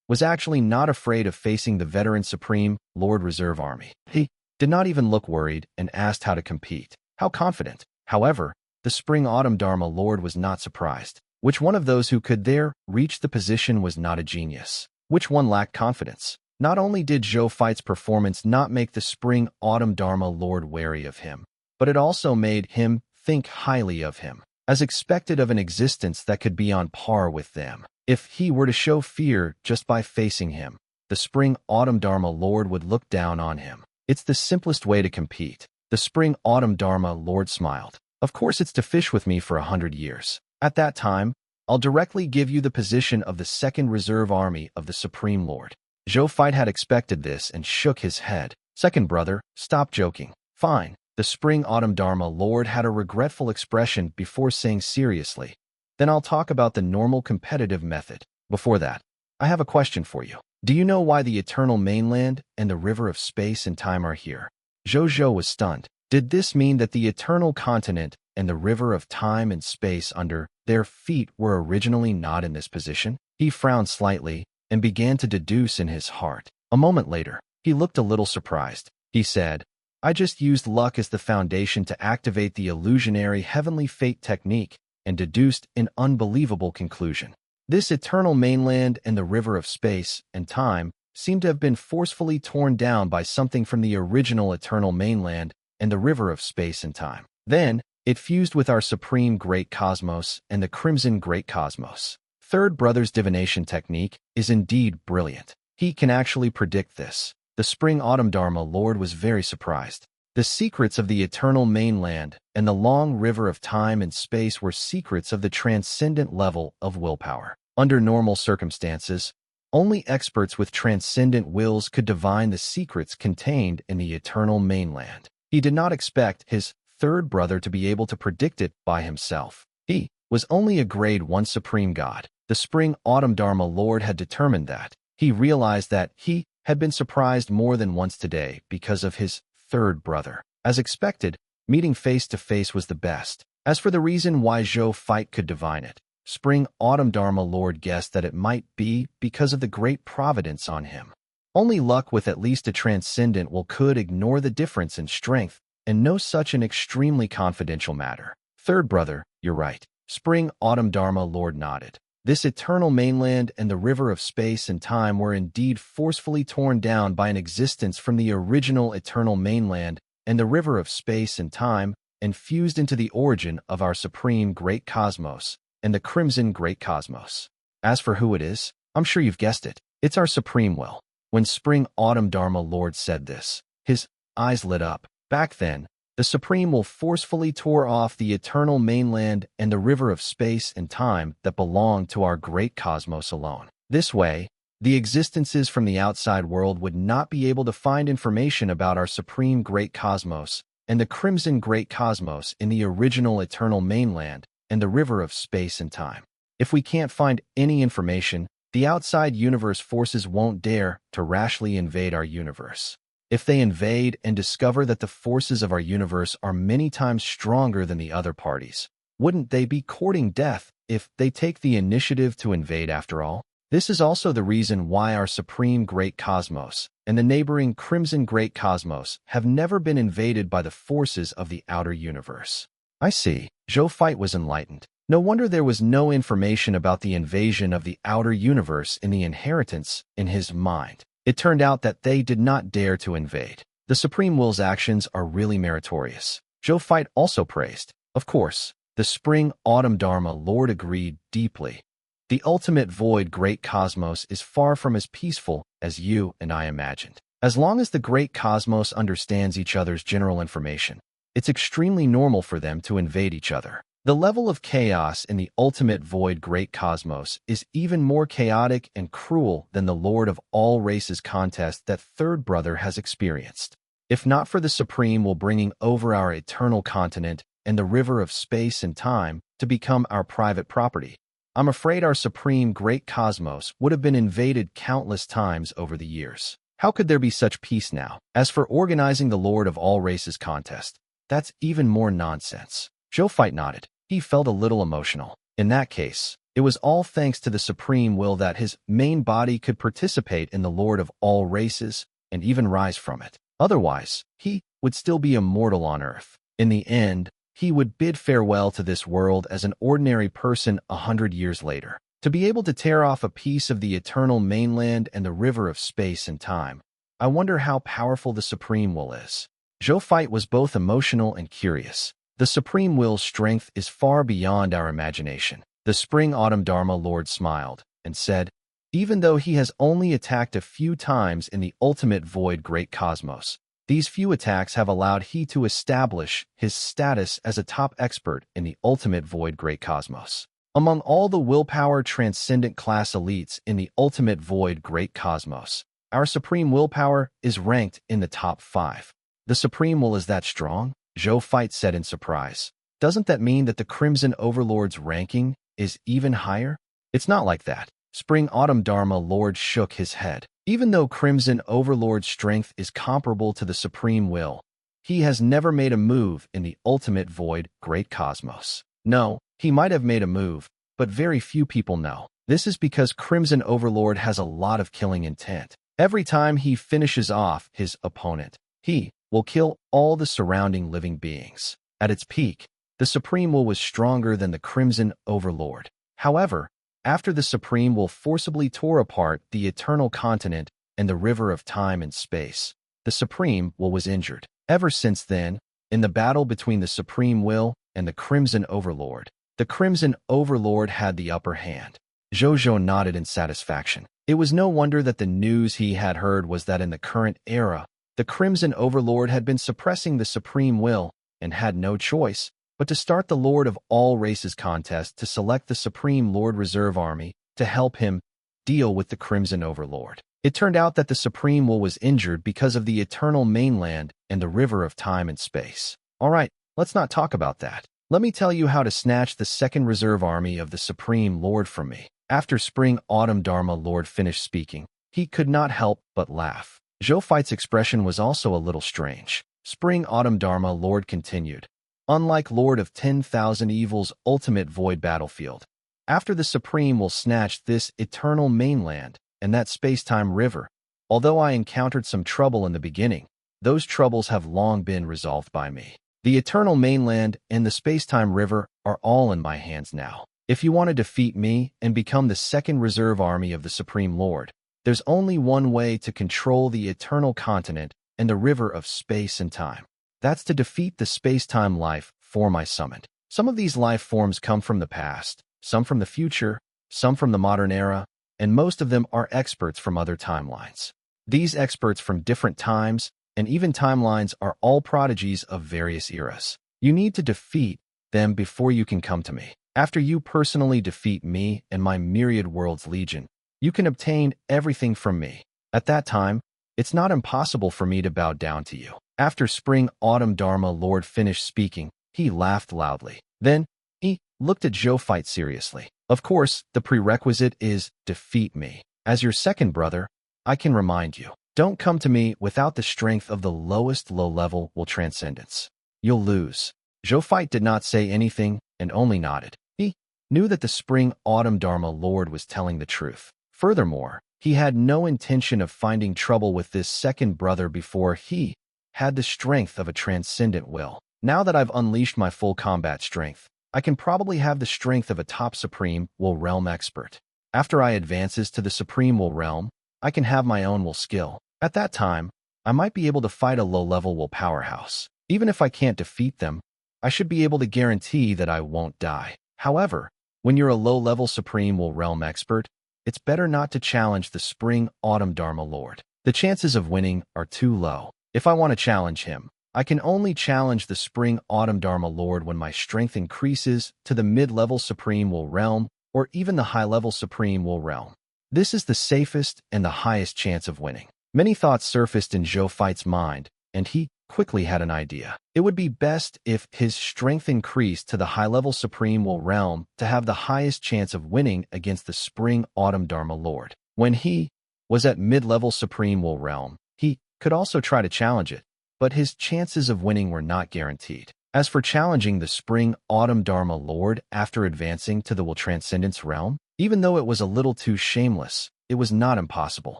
was actually not afraid of facing the veteran Supreme Lord Reserve Army. He did not even look worried and asked how to compete. How confident. However, the Spring-Autumn Dharma Lord was not surprised. Which one of those who could there reach the position was not a genius? Which one lacked confidence? Not only did Zhou Fight's performance not make the Spring-Autumn Dharma Lord wary of him, but it also made him think highly of him, as expected of an existence that could be on par with them. If he were to show fear just by facing him, the Spring-Autumn Dharma Lord would look down on him. It's the simplest way to compete. The Spring-Autumn Dharma Lord smiled. Of course it's to fish with me for 100 years. At that time, I'll directly give you the position of the Second Reserve Army of the Supreme Lord. Zhou Fight had expected this and shook his head. Second brother, stop joking. Fine. The Spring-Autumn Dharma Lord had a regretful expression before saying seriously, then I'll talk about the normal competitive method. Before that, I have a question for you. Do you know why the eternal mainland and the river of space and time are here? Zhou Zhou was stunned. Did this mean that the eternal continent and the river of time and space under their feet were originally not in this position? He frowned slightly and began to deduce in his heart. A moment later, he looked a little surprised. He said, I just used luck as the foundation to activate the illusionary heavenly fate technique and deduced an unbelievable conclusion. This eternal mainland and the river of space and time seem to have been forcefully torn down by something from the original eternal mainland and the river of space and time. Then, it fused with our supreme great cosmos and the crimson great cosmos. Third brother's divination technique is indeed brilliant. He can actually predict this. The Spring-Autumn Dharma Lord was very surprised. The secrets of the eternal mainland and the long river of time and space were secrets of the transcendent level of willpower. Under normal circumstances, only experts with transcendent wills could divine the secrets contained in the eternal mainland. He did not expect his third brother to be able to predict it by himself. He was only a grade 1 supreme god. The Spring-Autumn Dharma Lord had determined that. He realized that he had been surprised more than once today because of his third brother. As expected, meeting face-to-face was the best. As for the reason why Zhou Fight could divine it, Spring-Autumn Dharma Lord guessed that it might be because of the great providence on him. Only luck with at least a transcendent will could ignore the difference in strength and know such an extremely confidential matter. Third brother, you're right. Spring-Autumn Dharma Lord nodded. This eternal mainland and the river of space and time were indeed forcefully torn down by an existence from the original eternal mainland and the river of space and time and fused into the origin of our supreme great cosmos and the crimson great cosmos. As for who it is, I'm sure you've guessed it. It's our supreme will. When Spring-Autumn Dharma Lord said this, his eyes lit up. Back then, the Supreme will forcefully tore off the eternal mainland and the river of space and time that belong to our great cosmos alone. This way, the existences from the outside world would not be able to find information about our supreme great cosmos and the crimson great cosmos in the original eternal mainland and the river of space and time. If we can't find any information, the outside universe forces won't dare to rashly invade our universe. If they invade and discover that the forces of our universe are many times stronger than the other parties, wouldn't they be courting death if they take the initiative to invade after all? This is also the reason why our supreme great cosmos and the neighboring crimson great cosmos have never been invaded by the forces of the outer universe. I see. Zhou Fight was enlightened. No wonder there was no information about the invasion of the outer universe in the inheritance in his mind. It turned out that they did not dare to invade. The Supreme Will's actions are really meritorious. Zhou Fight also praised. Of course, the Spring-Autumn Dharma Lord agreed deeply. The ultimate void great cosmos is far from as peaceful as you and I imagined. As long as the great cosmos understands each other's general information, it's extremely normal for them to invade each other. The level of chaos in the ultimate void great cosmos is even more chaotic and cruel than the Lord of all races contest that third brother has experienced. If not for the Supreme will bringing over our eternal continent and the river of space and time to become our private property, I'm afraid our supreme great cosmos would have been invaded countless times over the years. How could there be such peace now? As for organizing the Lord of all races contest, that's even more nonsense. Zhou Fight nodded. He felt a little emotional. In that case, It was all thanks to the supreme will that his main body could participate in the Lord of all races and even rise from it. Otherwise, he would still be immortal on earth. In the end, he would bid farewell to this world as an ordinary person 100 years later. To be able to tear off a piece of the eternal mainland and the river of space and time, I wonder how powerful the supreme will is. Zhou Fight was both emotional and curious. The supreme will's strength is far beyond our imagination. The spring-autumn Dharma Lord smiled and said, even though he has only attacked a few times in the ultimate void great cosmos, these few attacks have allowed he to establish his status as a top expert in the ultimate void great cosmos. Among all the willpower transcendent class elites in the ultimate void great cosmos, our supreme willpower is ranked in the top 5. The supreme will is that strong? Zhou Fight said in surprise. Doesn't that mean that the Crimson Overlord's ranking is even higher? It's not like that. Spring-autumn Dharma Lord shook his head. Even though Crimson Overlord's strength is comparable to the supreme will, he has never made a move in the ultimate void great cosmos. No, he might have made a move, but very few people know. This is because Crimson Overlord has a lot of killing intent. Every time he finishes off his opponent, he will kill all the surrounding living beings. At its peak, the Supreme Will was stronger than the Crimson Overlord. However, after the Supreme Will forcibly tore apart the eternal continent and the river of time and space, the Supreme Will was injured. Ever since then, in the battle between the Supreme Will and the Crimson Overlord, the Crimson Overlord had the upper hand. Zhou Zhou nodded in satisfaction. It was no wonder that the news he had heard was that in the current era, the Crimson Overlord had been suppressing the Supreme Will and had no choice but to start the Lord of all races contest to select the Supreme Lord Reserve Army to help him deal with the Crimson Overlord. It turned out that the Supreme Will was injured because of the eternal mainland and the river of time and space. All right, let's not talk about that. Let me tell you how to snatch the second reserve army of the Supreme Lord from me. After Spring-Autumn Dharma Lord finished speaking, he could not help but laugh. Zhou Fight's expression was also a little strange. Spring-Autumn Dharma Lord continued. Unlike Lord of 10,000 Evil's ultimate void battlefield, after the Supreme Will snatched this eternal mainland and that space-time river, although I encountered some trouble in the beginning, those troubles have long been resolved by me. The eternal mainland and the space-time river are all in my hands now. If you want to defeat me and become the second reserve army of the Supreme Lord, there's only one way to control the eternal continent and the river of space and time. That's to defeat the space-time life form I summoned. Some of these life forms come from the past, some from the future, some from the modern era, and most of them are experts from other timelines. These experts from different times and even timelines are all prodigies of various eras. You need to defeat them before you can come to me. After you personally defeat me and my myriad worlds legion, you can obtain everything from me. At that time, it's not impossible for me to bow down to you. After Spring-Autumn Dharma Lord finished speaking, he laughed loudly. Then, he looked at Zhou Fight seriously. Of course, the prerequisite is defeat me. As your second brother, I can remind you, don't come to me without the strength of the lowest low-level will transcendence. You'll lose. Zhou Fight did not say anything and only nodded. He knew that the Spring-Autumn Dharma Lord was telling the truth. Furthermore, he had no intention of finding trouble with this second brother before he had the strength of a transcendent will. Now that I've unleashed my full combat strength, I can probably have the strength of a top Supreme Will Realm expert. After I advances to the Supreme Will Realm, I can have my own will skill. At that time, I might be able to fight a low-level will powerhouse. Even if I can't defeat them, I should be able to guarantee that I won't die. However, when you're a low-level Supreme Will Realm expert, it's better not to challenge the Spring-Autumn Dharma Lord. The chances of winning are too low. If I want to challenge him, I can only challenge the Spring-Autumn Dharma Lord when my strength increases to the mid-level Supreme Will Realm or even the high-level Supreme Will Realm. This is the safest and the highest chance of winning. Many thoughts surfaced in Zhou Fight's mind, and he quickly had an idea. It would be best if his strength increased to the high-level Supreme Will Realm to have the highest chance of winning against the Spring-Autumn Dharma Lord. When he was at mid-level Supreme Will Realm, he could also try to challenge it, but his chances of winning were not guaranteed. As for challenging the Spring-Autumn Dharma Lord after advancing to the will transcendence realm, even though it was a little too shameless, it was not impossible.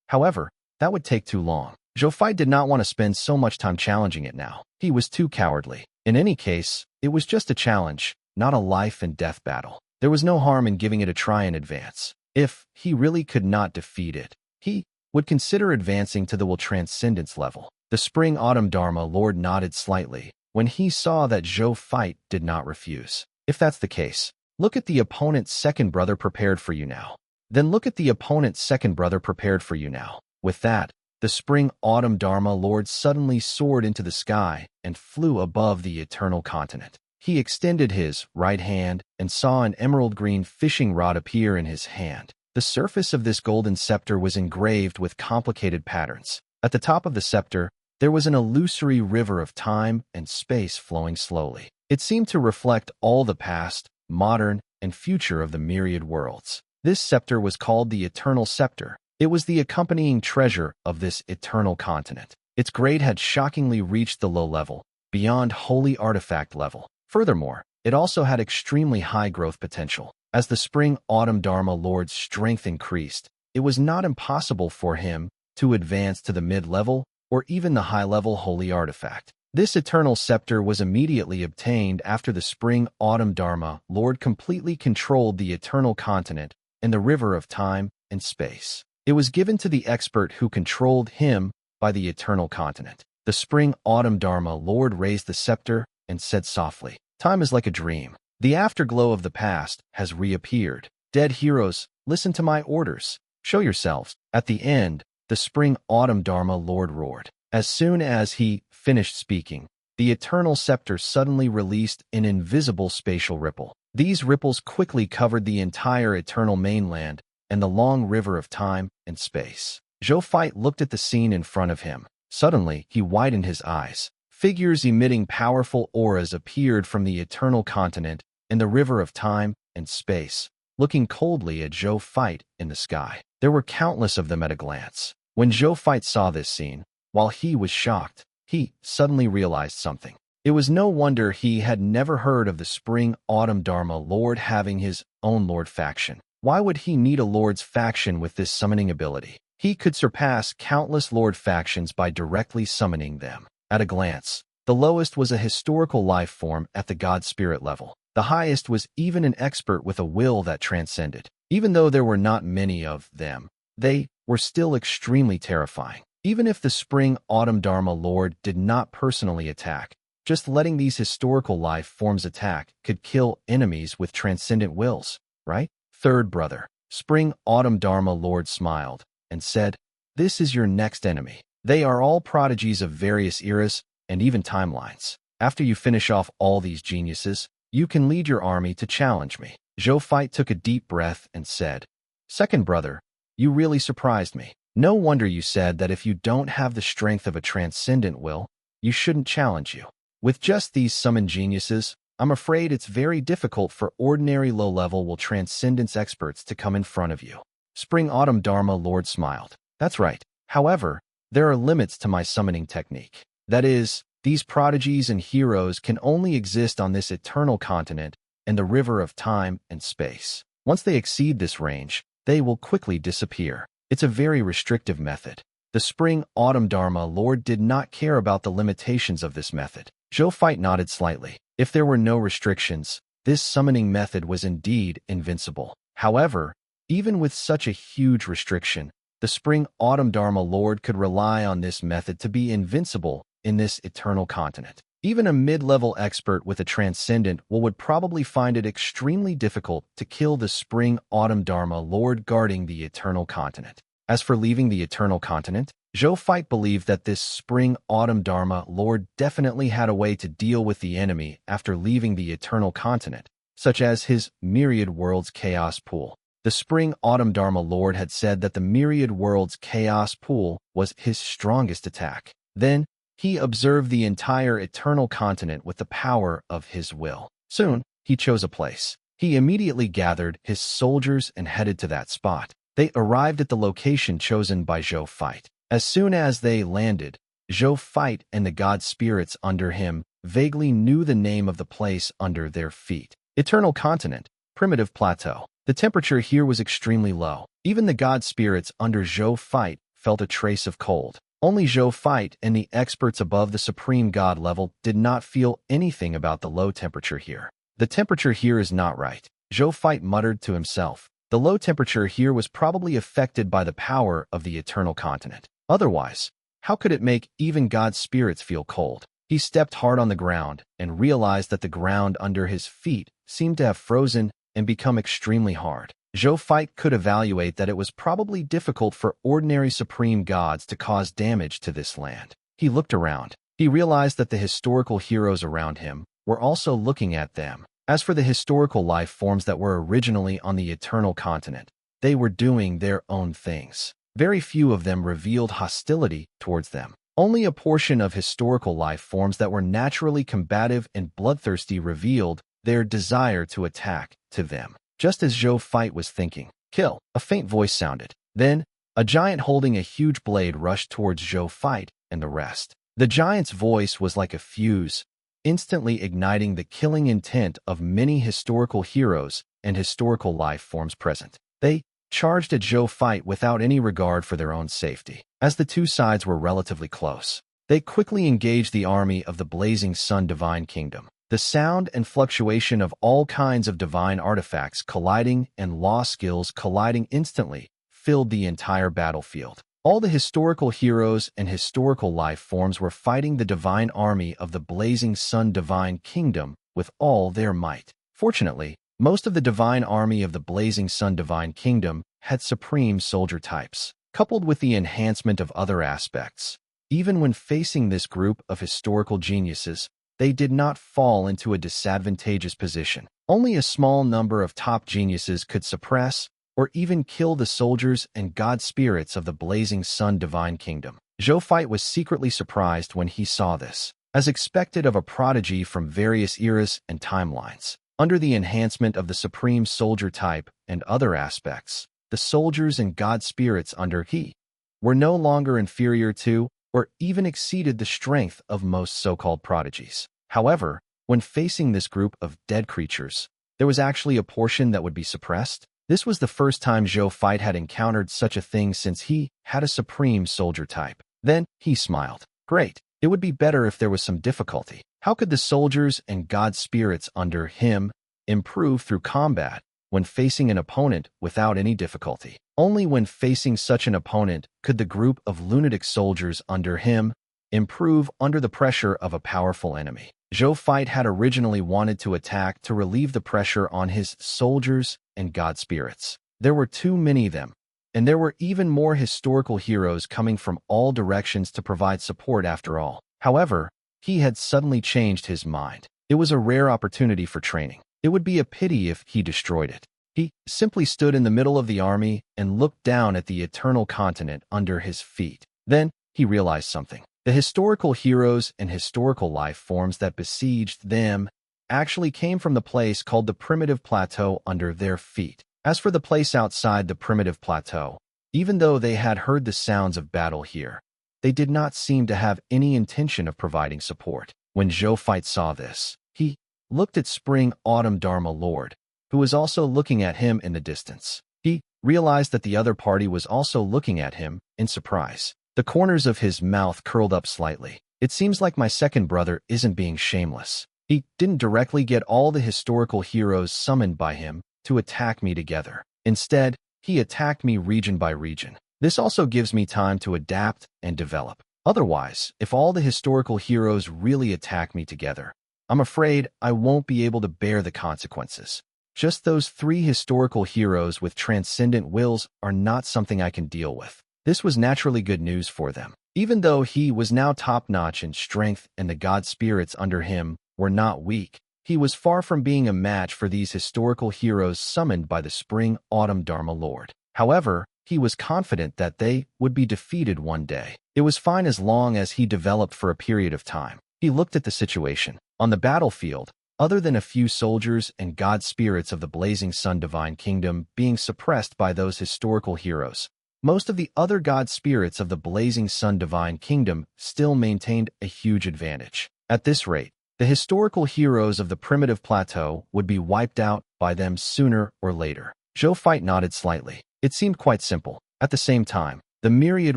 However, that would take too long. Zhou Fai did not want to spend so much time challenging it now. He was too cowardly. In any case, it was just a challenge, not a life-and-death battle. There was no harm in giving it a try in advance. If he really could not defeat it, he would consider advancing to the will transcendence level. The Spring-Autumn Dharma Lord nodded slightly when he saw that Zhou Fai did not refuse. If that's the case, look at the opponent's second brother prepared for you now. Then look at the opponent's second brother prepared for you now. With that, the Spring-Autumn Dharma Lord suddenly soared into the sky and flew above the eternal continent. He extended his right hand and saw an emerald-green fishing rod appear in his hand. The surface of this golden scepter was engraved with complicated patterns. At the top of the scepter, there was an illusory river of time and space flowing slowly. It seemed to reflect all the past, modern, and future of the myriad worlds. This scepter was called the Eternal Scepter. It was the accompanying treasure of this eternal continent. Its grade had shockingly reached the low level, beyond holy artifact level. Furthermore, it also had extremely high growth potential. As the Spring-Autumn Dharma Lord's strength increased, it was not impossible for him to advance to the mid-level or even the high-level holy artifact. This eternal scepter was immediately obtained after the Spring-Autumn Dharma Lord completely controlled the eternal continent and the river of time and space. It was given to the expert who controlled him by the eternal continent. The Spring-Autumn Dharma Lord raised the scepter and said softly, "Time is like a dream. The afterglow of the past has reappeared. Dead heroes, listen to my orders. Show yourselves." At the end, the Spring-Autumn Dharma Lord roared. As soon as he finished speaking, the eternal scepter suddenly released an invisible spatial ripple. These ripples quickly covered the entire eternal mainland and the long river of time and space. Zhou Fai looked at the scene in front of him. Suddenly, he widened his eyes. Figures emitting powerful auras appeared from the eternal continent and the river of time and space, looking coldly at Zhou Fai in the sky. There were countless of them at a glance. When Zhou Fai saw this scene, while he was shocked, he suddenly realized something. It was no wonder he had never heard of the Spring-Autumn Dharma Lord having his own Lord faction. Why would he need a Lord's faction with this summoning ability? He could surpass countless Lord factions by directly summoning them. At a glance, the lowest was a historical life form at the God Spirit level. The highest was even an expert with a will that transcended. Even though there were not many of them, they were still extremely terrifying. Even if the Spring-Autumn Dharma Lord did not personally attack, just letting these historical life forms attack could kill enemies with transcendent wills, right? Third brother, Spring-Autumn Dharma Lord smiled and said, "This is your next enemy. They are all prodigies of various eras and even timelines. After you finish off all these geniuses, you can lead your army to challenge me." Zhou Fai took a deep breath and said, "Second brother, you really surprised me. No wonder you said that if you don't have the strength of a transcendent will, you shouldn't challenge you. With just these summoned geniuses, I'm afraid it's very difficult for ordinary low-level will transcendence experts to come in front of you." Spring-Autumn Dharma Lord smiled. "That's right. However, there are limits to my summoning technique. That is, these prodigies and heroes can only exist on this eternal continent and the river of time and space. Once they exceed this range, they will quickly disappear. It's a very restrictive method." The Spring-Autumn Dharma Lord did not care about the limitations of this method. Zhou Fai nodded slightly. If there were no restrictions, this summoning method was indeed invincible. However, even with such a huge restriction, the Spring-Autumn Dharma Lord could rely on this method to be invincible in this eternal continent. Even a mid-level expert with a transcendent will would probably find it extremely difficult to kill the Spring-Autumn Dharma Lord guarding the eternal continent. As for leaving the eternal continent, Zhou Fai believed that this Spring-Autumn Dharma Lord definitely had a way to deal with the enemy after leaving the eternal continent, such as his Myriad Worlds Chaos Pool. The Spring-Autumn Dharma Lord had said that the Myriad Worlds Chaos Pool was his strongest attack. Then, he observed the entire eternal continent with the power of his will. Soon, he chose a place. He immediately gathered his soldiers and headed to that spot. They arrived at the location chosen by Zhou Fai. As soon as they landed, Zhou Fai and the god spirits under him vaguely knew the name of the place under their feet. Eternal continent, primitive plateau. The temperature here was extremely low. Even the god spirits under Zhou fight felt a trace of cold. Only Zhou fight and the experts above the supreme god level did not feel anything about the low temperature here. The temperature here is not right, Zhou fight muttered to himself. The low temperature here was probably affected by the power of the eternal continent. Otherwise, how could it make even god spirits feel cold? He stepped hard on the ground and realized that the ground under his feet seemed to have frozen and become extremely hard. Zhou fight could evaluate that it was probably difficult for ordinary supreme gods to cause damage to this land. He looked around. He realized that the historical heroes around him were also looking at them. As for the historical life forms that were originally on the eternal continent, they were doing their own things. Very few of them revealed hostility towards them. Only a portion of historical life forms that were naturally combative and bloodthirsty revealed their desire to attack to them. Just as Zhou fight was thinking, "Kill," a faint voice sounded. Then, a giant holding a huge blade rushed towards Zhou fight and the rest. The giant's voice was like a fuse, instantly igniting the killing intent of many historical heroes and historical life forms present. They charged at Zhou fight without any regard for their own safety. As the two sides were relatively close, they quickly engaged the army of the Blazing Sun Divine Kingdom. The sound and fluctuation of all kinds of divine artifacts colliding and law skills colliding instantly filled the entire battlefield. All the historical heroes and historical life forms were fighting the divine army of the Blazing Sun Divine Kingdom with all their might. Fortunately, most of the divine army of the Blazing Sun Divine Kingdom had supreme soldier types, coupled with the enhancement of other aspects. Even when facing this group of historical geniuses, they did not fall into a disadvantageous position. Only a small number of top geniuses could suppress or even kill the soldiers and god spirits of the Blazing Sun Divine Kingdom. Zhou fight was secretly surprised when he saw this, as expected of a prodigy from various eras and timelines. Under the enhancement of the supreme soldier type and other aspects, the soldiers and god spirits under he were no longer inferior to or even exceeded the strength of most so-called prodigies. However, when facing this group of dead creatures, there was actually a portion that would be suppressed. This was the first time Zhou fight had encountered such a thing since he had a supreme soldier type. Then, he smiled. Great. It would be better if there was some difficulty. How could the soldiers and god spirits under him improve through combat when facing an opponent without any difficulty? Only when facing such an opponent could the group of lunatic soldiers under him improve under the pressure of a powerful enemy. Zhou fight had originally wanted to attack to relieve the pressure on his soldiers and god spirits. There were too many of them, and there were even more historical heroes coming from all directions to provide support after all. However, he had suddenly changed his mind. It was a rare opportunity for training. It would be a pity if he destroyed it. He simply stood in the middle of the army and looked down at the eternal continent under his feet. Then, he realized something. The historical heroes and historical life forms that besieged them actually came from the place called the primitive plateau under their feet. As for the place outside the primitive plateau, even though they had heard the sounds of battle here, they did not seem to have any intention of providing support. When Zhou fight saw this, he looked at Spring Autumn Dharma Lord, who was also looking at him in the distance. He realized that the other party was also looking at him in surprise. The corners of his mouth curled up slightly. It seems like my second brother isn't being shameless. He didn't directly get all the historical heroes summoned by him to attack me together. Instead, he attacked me region by region. This also gives me time to adapt and develop. Otherwise, if all the historical heroes really attack me together, I'm afraid I won't be able to bear the consequences. Just those 3 historical heroes with transcendent wills are not something I can deal with. This was naturally good news for them. Even though he was now top-notch in strength and the god spirits under him were not weak, he was far from being a match for these historical heroes summoned by the Spring Autumn Dharma Lord. However, he was confident that they would be defeated one day. It was fine as long as he developed for a period of time. He looked at the situation. On the battlefield, other than a few soldiers and god spirits of the Blazing Sun Divine Kingdom being suppressed by those historical heroes, most of the other god spirits of the Blazing Sun Divine Kingdom still maintained a huge advantage. At this rate, The historical heroes of the primitive plateau would be wiped out by them sooner or later. Zhou Fight nodded slightly. It seemed quite simple. At the same time, the myriad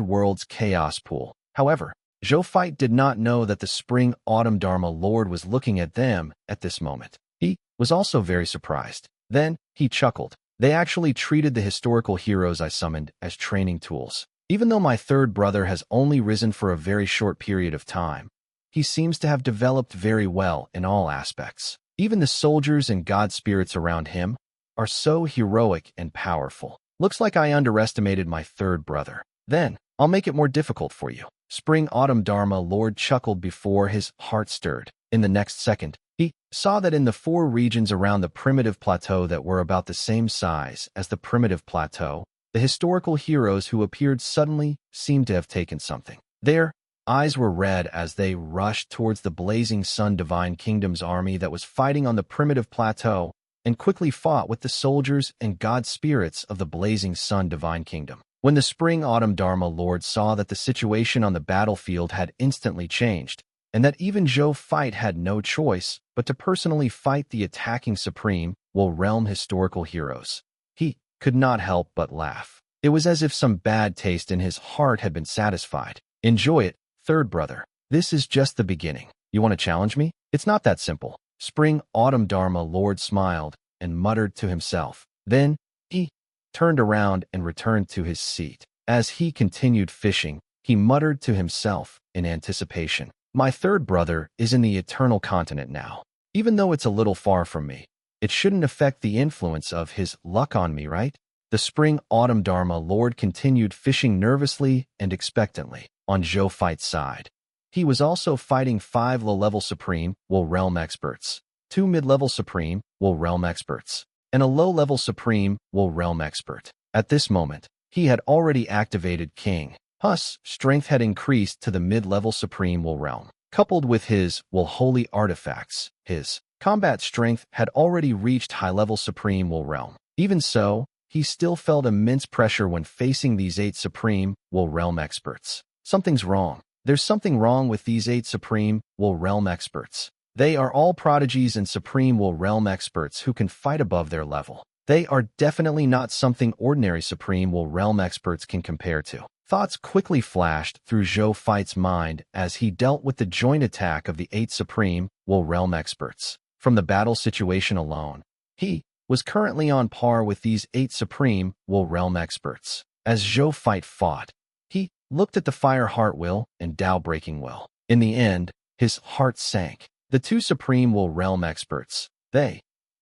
worlds chaos pool. However, Zhou Fight did not know that the Spring-Autumn Dharma Lord was looking at them at this moment. He was also very surprised. Then, he chuckled. They actually treated the historical heroes I summoned as training tools. Even though my third brother has only risen for a very short period of time, he seems to have developed very well in all aspects. Even the soldiers and god spirits around him are so heroic and powerful. Looks like I underestimated my third brother. Then, I'll make it more difficult for you. Spring-Autumn Dharma Lord chuckled before his heart stirred. In the next second, he saw that in the 4 regions around the primitive plateau that were about the same size as the primitive plateau, the historical heroes who appeared suddenly seemed to have taken something. Their eyes were red as they rushed towards the Blazing Sun Divine Kingdom's army that was fighting on the primitive plateau and quickly fought with the soldiers and god spirits of the Blazing Sun Divine Kingdom. When the Spring-Autumn Dharma Lord saw that the situation on the battlefield had instantly changed, and that even Zhou Fight had no choice but to personally fight the attacking Supreme Will Realm historical heroes, he could not help but laugh. It was as if some bad taste in his heart had been satisfied. Enjoy it, third brother. This is just the beginning. You want to challenge me? It's not that simple. Spring-Autumn Dharma Lord smiled and muttered to himself. Then, he turned around and returned to his seat. As he continued fishing, he muttered to himself in anticipation. My third brother is in the Eternal Continent now. Even though it's a little far from me, it shouldn't affect the influence of his luck on me, right? The Spring-Autumn Dharma Lord continued fishing nervously and expectantly on Zhou Fight's side. He was also fighting 5 low-level Supreme Will Realm experts, 2 mid-level Supreme Will Realm experts, and a low-level Supreme Will Realm expert. At this moment, he had already activated King Hus' strength had increased to the mid-level Supreme Will Realm. Coupled with his Will Holy artifacts, his combat strength had already reached high-level Supreme Will Realm. Even so, he still felt immense pressure when facing these 8 Supreme Will Realm experts. Something's wrong. There's something wrong with these 8 Supreme Will Realm experts. They are all prodigies and Supreme Will Realm experts who can fight above their level. They are definitely not something ordinary Supreme Will Realm experts can compare to. Thoughts quickly flashed through Zhou Fight's mind as he dealt with the joint attack of the 8 Supreme Will Realm experts. From the battle situation alone, he was currently on par with these 8 Supreme Will Realm experts. As Zhou Fight fought, he looked at the Fire Heart Will and Tao Breaking Will. In the end, his heart sank. The 2 Supreme Will Realm experts, they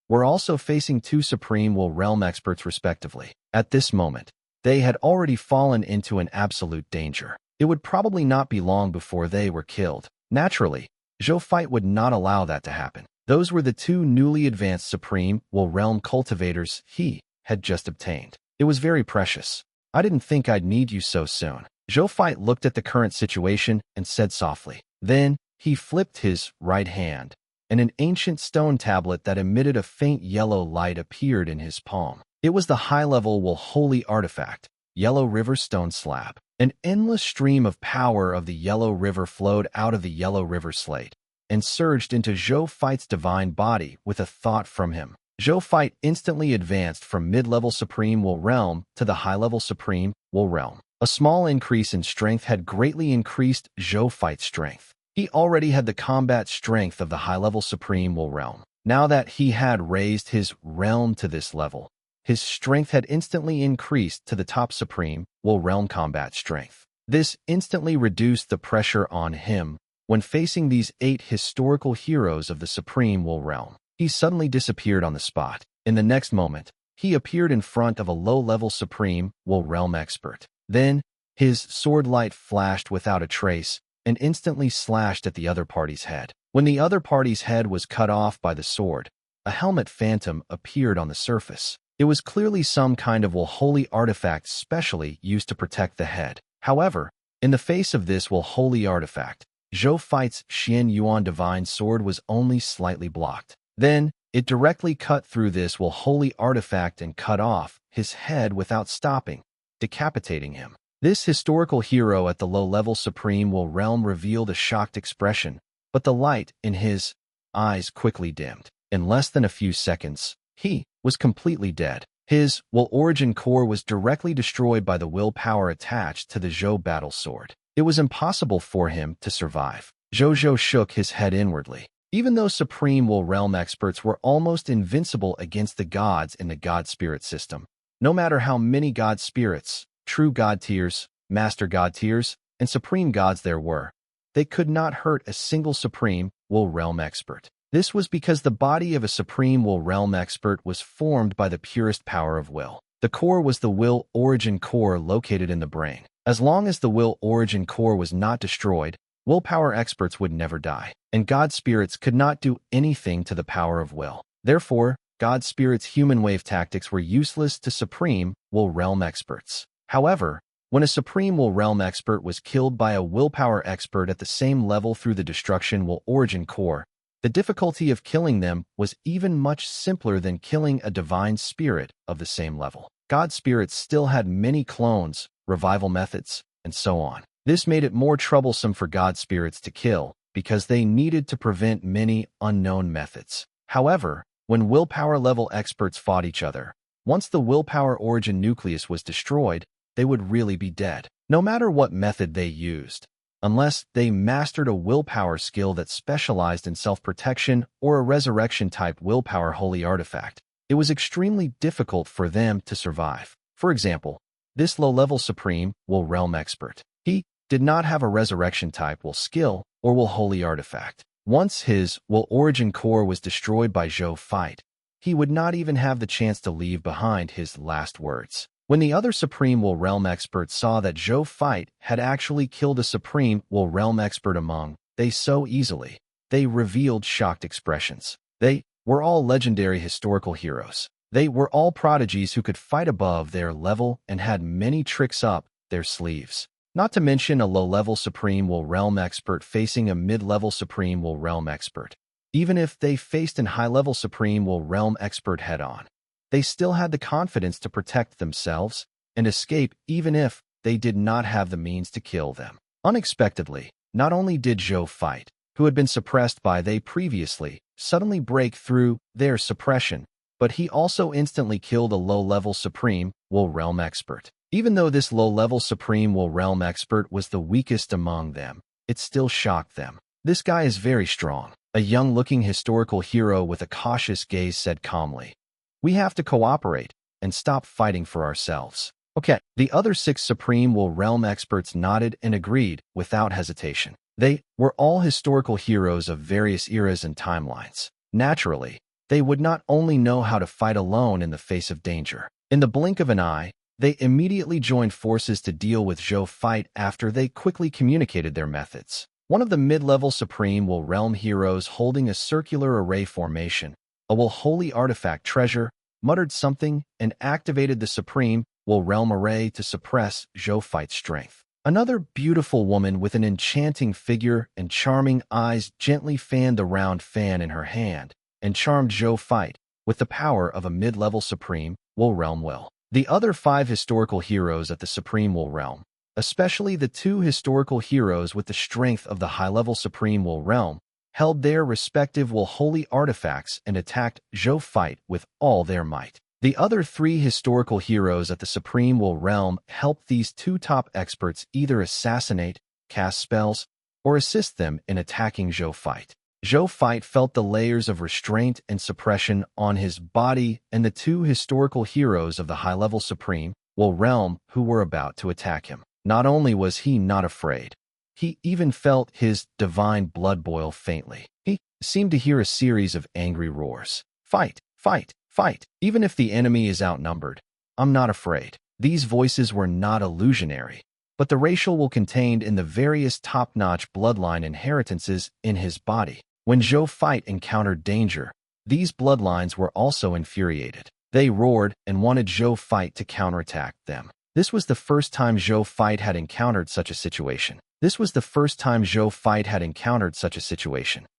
were also facing 2 Supreme Will Realm experts respectively. At this moment, they had already fallen into an absolute danger. It would probably not be long before they were killed. Naturally, Zhou Fight would not allow that to happen. Those were the 2 newly advanced Supreme Will Realm cultivators he had just obtained. It was very precious. I didn't think I'd need you so soon. Zhou Fight looked at the current situation and said softly. Then, he flipped his right hand, and an ancient stone tablet that emitted a faint yellow light appeared in his palm. It was the high-level Will Holy artifact, Yellow River Stone Slab. An endless stream of power of the Yellow River flowed out of the Yellow River slate and surged into Zhou Fight's divine body with a thought from him. Zhou Fight instantly advanced from mid-level Supreme Will Realm to the high-level Supreme Will Realm. A small increase in strength had greatly increased Zhou Fight's strength. He already had the combat strength of the high-level Supreme Will Realm. Now that he had raised his realm to this level, his strength had instantly increased to the top Supreme Will Realm combat strength. This instantly reduced the pressure on him when facing these 8 historical heroes of the Supreme Will Realm. He suddenly disappeared on the spot. In the next moment, he appeared in front of a low-level Supreme Will Realm expert. Then, his sword light flashed without a trace and instantly slashed at the other party's head. When the other party's head was cut off by the sword, a helmet phantom appeared on the surface. It was clearly some kind of Will Holy artifact specially used to protect the head. However, in the face of this Will Holy artifact, Zhou Fight's Xian Yuan Divine Sword was only slightly blocked. Then, it directly cut through this Will Holy artifact and cut off his head without stopping, decapitating him. This historical hero at the low-level Supreme Will Realm revealed a shocked expression, but the light in his eyes quickly dimmed. In less than a few seconds, he was completely dead. His will origin core was directly destroyed by the willpower attached to the Zhou battle sword. It was impossible for him to survive. Zhou Zhou shook his head inwardly. Even though Supreme Will Realm experts were almost invincible against the gods in the God Spirit system, no matter how many God Spirits, true God tiers, Master God tiers, and Supreme Gods there were, they could not hurt a single Supreme Will Realm expert. This was because the body of a Supreme Will Realm expert was formed by the purest power of will. The core was the will origin core located in the brain. As long as the will origin core was not destroyed, willpower experts would never die, and God spirits could not do anything to the power of will. Therefore, God spirits' human wave tactics were useless to Supreme Will Realm experts. However, when a Supreme Will Realm expert was killed by a willpower expert at the same level through the destruction will origin core, the difficulty of killing them was even much simpler than killing a divine spirit of the same level. God spirits still had many clones, revival methods, and so on. This made it more troublesome for God spirits to kill, because they needed to prevent many unknown methods. However, when willpower level experts fought each other, once the willpower origin nucleus was destroyed, they would really be dead, no matter what method they used. Unless they mastered a willpower skill that specialized in self-protection or a resurrection-type willpower holy artifact, it was extremely difficult for them to survive. For example, this low-level Supreme Will Realm expert, he did not have a resurrection-type will skill or will holy artifact. Once his will origin core was destroyed by Zhou fight, he would not even have the chance to leave behind his last words. When the other Supreme Will Realm experts saw that Zhou fight had actually killed a Supreme Will Realm expert among they so easily, they revealed shocked expressions. They were all legendary historical heroes. They were all prodigies who could fight above their level and had many tricks up their sleeves. Not to mention a low-level Supreme Will Realm expert facing a mid-level Supreme Will Realm expert. Even if they faced an high-level Supreme Will Realm expert head-on, they still had the confidence to protect themselves and escape even if they did not have the means to kill them. Unexpectedly, not only did Zhou fight, who had been suppressed by they previously, suddenly break through their suppression, but he also instantly killed a low-level Supreme Will Realm expert. Even though this low-level Supreme Will Realm expert was the weakest among them, it still shocked them. This guy is very strong. A young-looking historical hero with a cautious gaze said calmly. We have to cooperate and stop fighting for ourselves. Okay. The other 6 Supreme Will Realm experts nodded and agreed without hesitation. They were all historical heroes of various eras and timelines. Naturally, they would not only know how to fight alone in the face of danger. In the blink of an eye, they immediately joined forces to deal with Zhou fight after they quickly communicated their methods. One of the mid-level Supreme Will Realm heroes holding a circular array formation, a will holy artifact treasure, muttered something and activated the Supreme Will Realm array to suppress Zhou fight's strength. Another beautiful woman with an enchanting figure and charming eyes gently fanned the round fan in her hand and charmed Zhou fight with the power of a mid-level Supreme Will Realm will. The other 5 historical heroes at the Supreme Will Realm, especially the 2 historical heroes with the strength of the high-level Supreme Will Realm, held their respective will holy artifacts and attacked Zhou fight with all their might. The other 3 historical heroes at the Supreme Will Realm helped these 2 top experts either assassinate, cast spells, or assist them in attacking Zhou fight. Zhou fight felt the layers of restraint and suppression on his body and the 2 historical heroes of the high-level Supreme Will Realm who were about to attack him. Not only was he not afraid, he even felt his divine blood boil faintly. He seemed to hear a series of angry roars. Fight! Fight! Fight! Even if the enemy is outnumbered, I'm not afraid. These voices were not illusionary, but the racial will contained in the various top-notch bloodline inheritances in his body. When Zhou fight encountered danger, these bloodlines were also infuriated. They roared and wanted Zhou fight to counterattack them. This was the first time Zhou fight had encountered such a situation.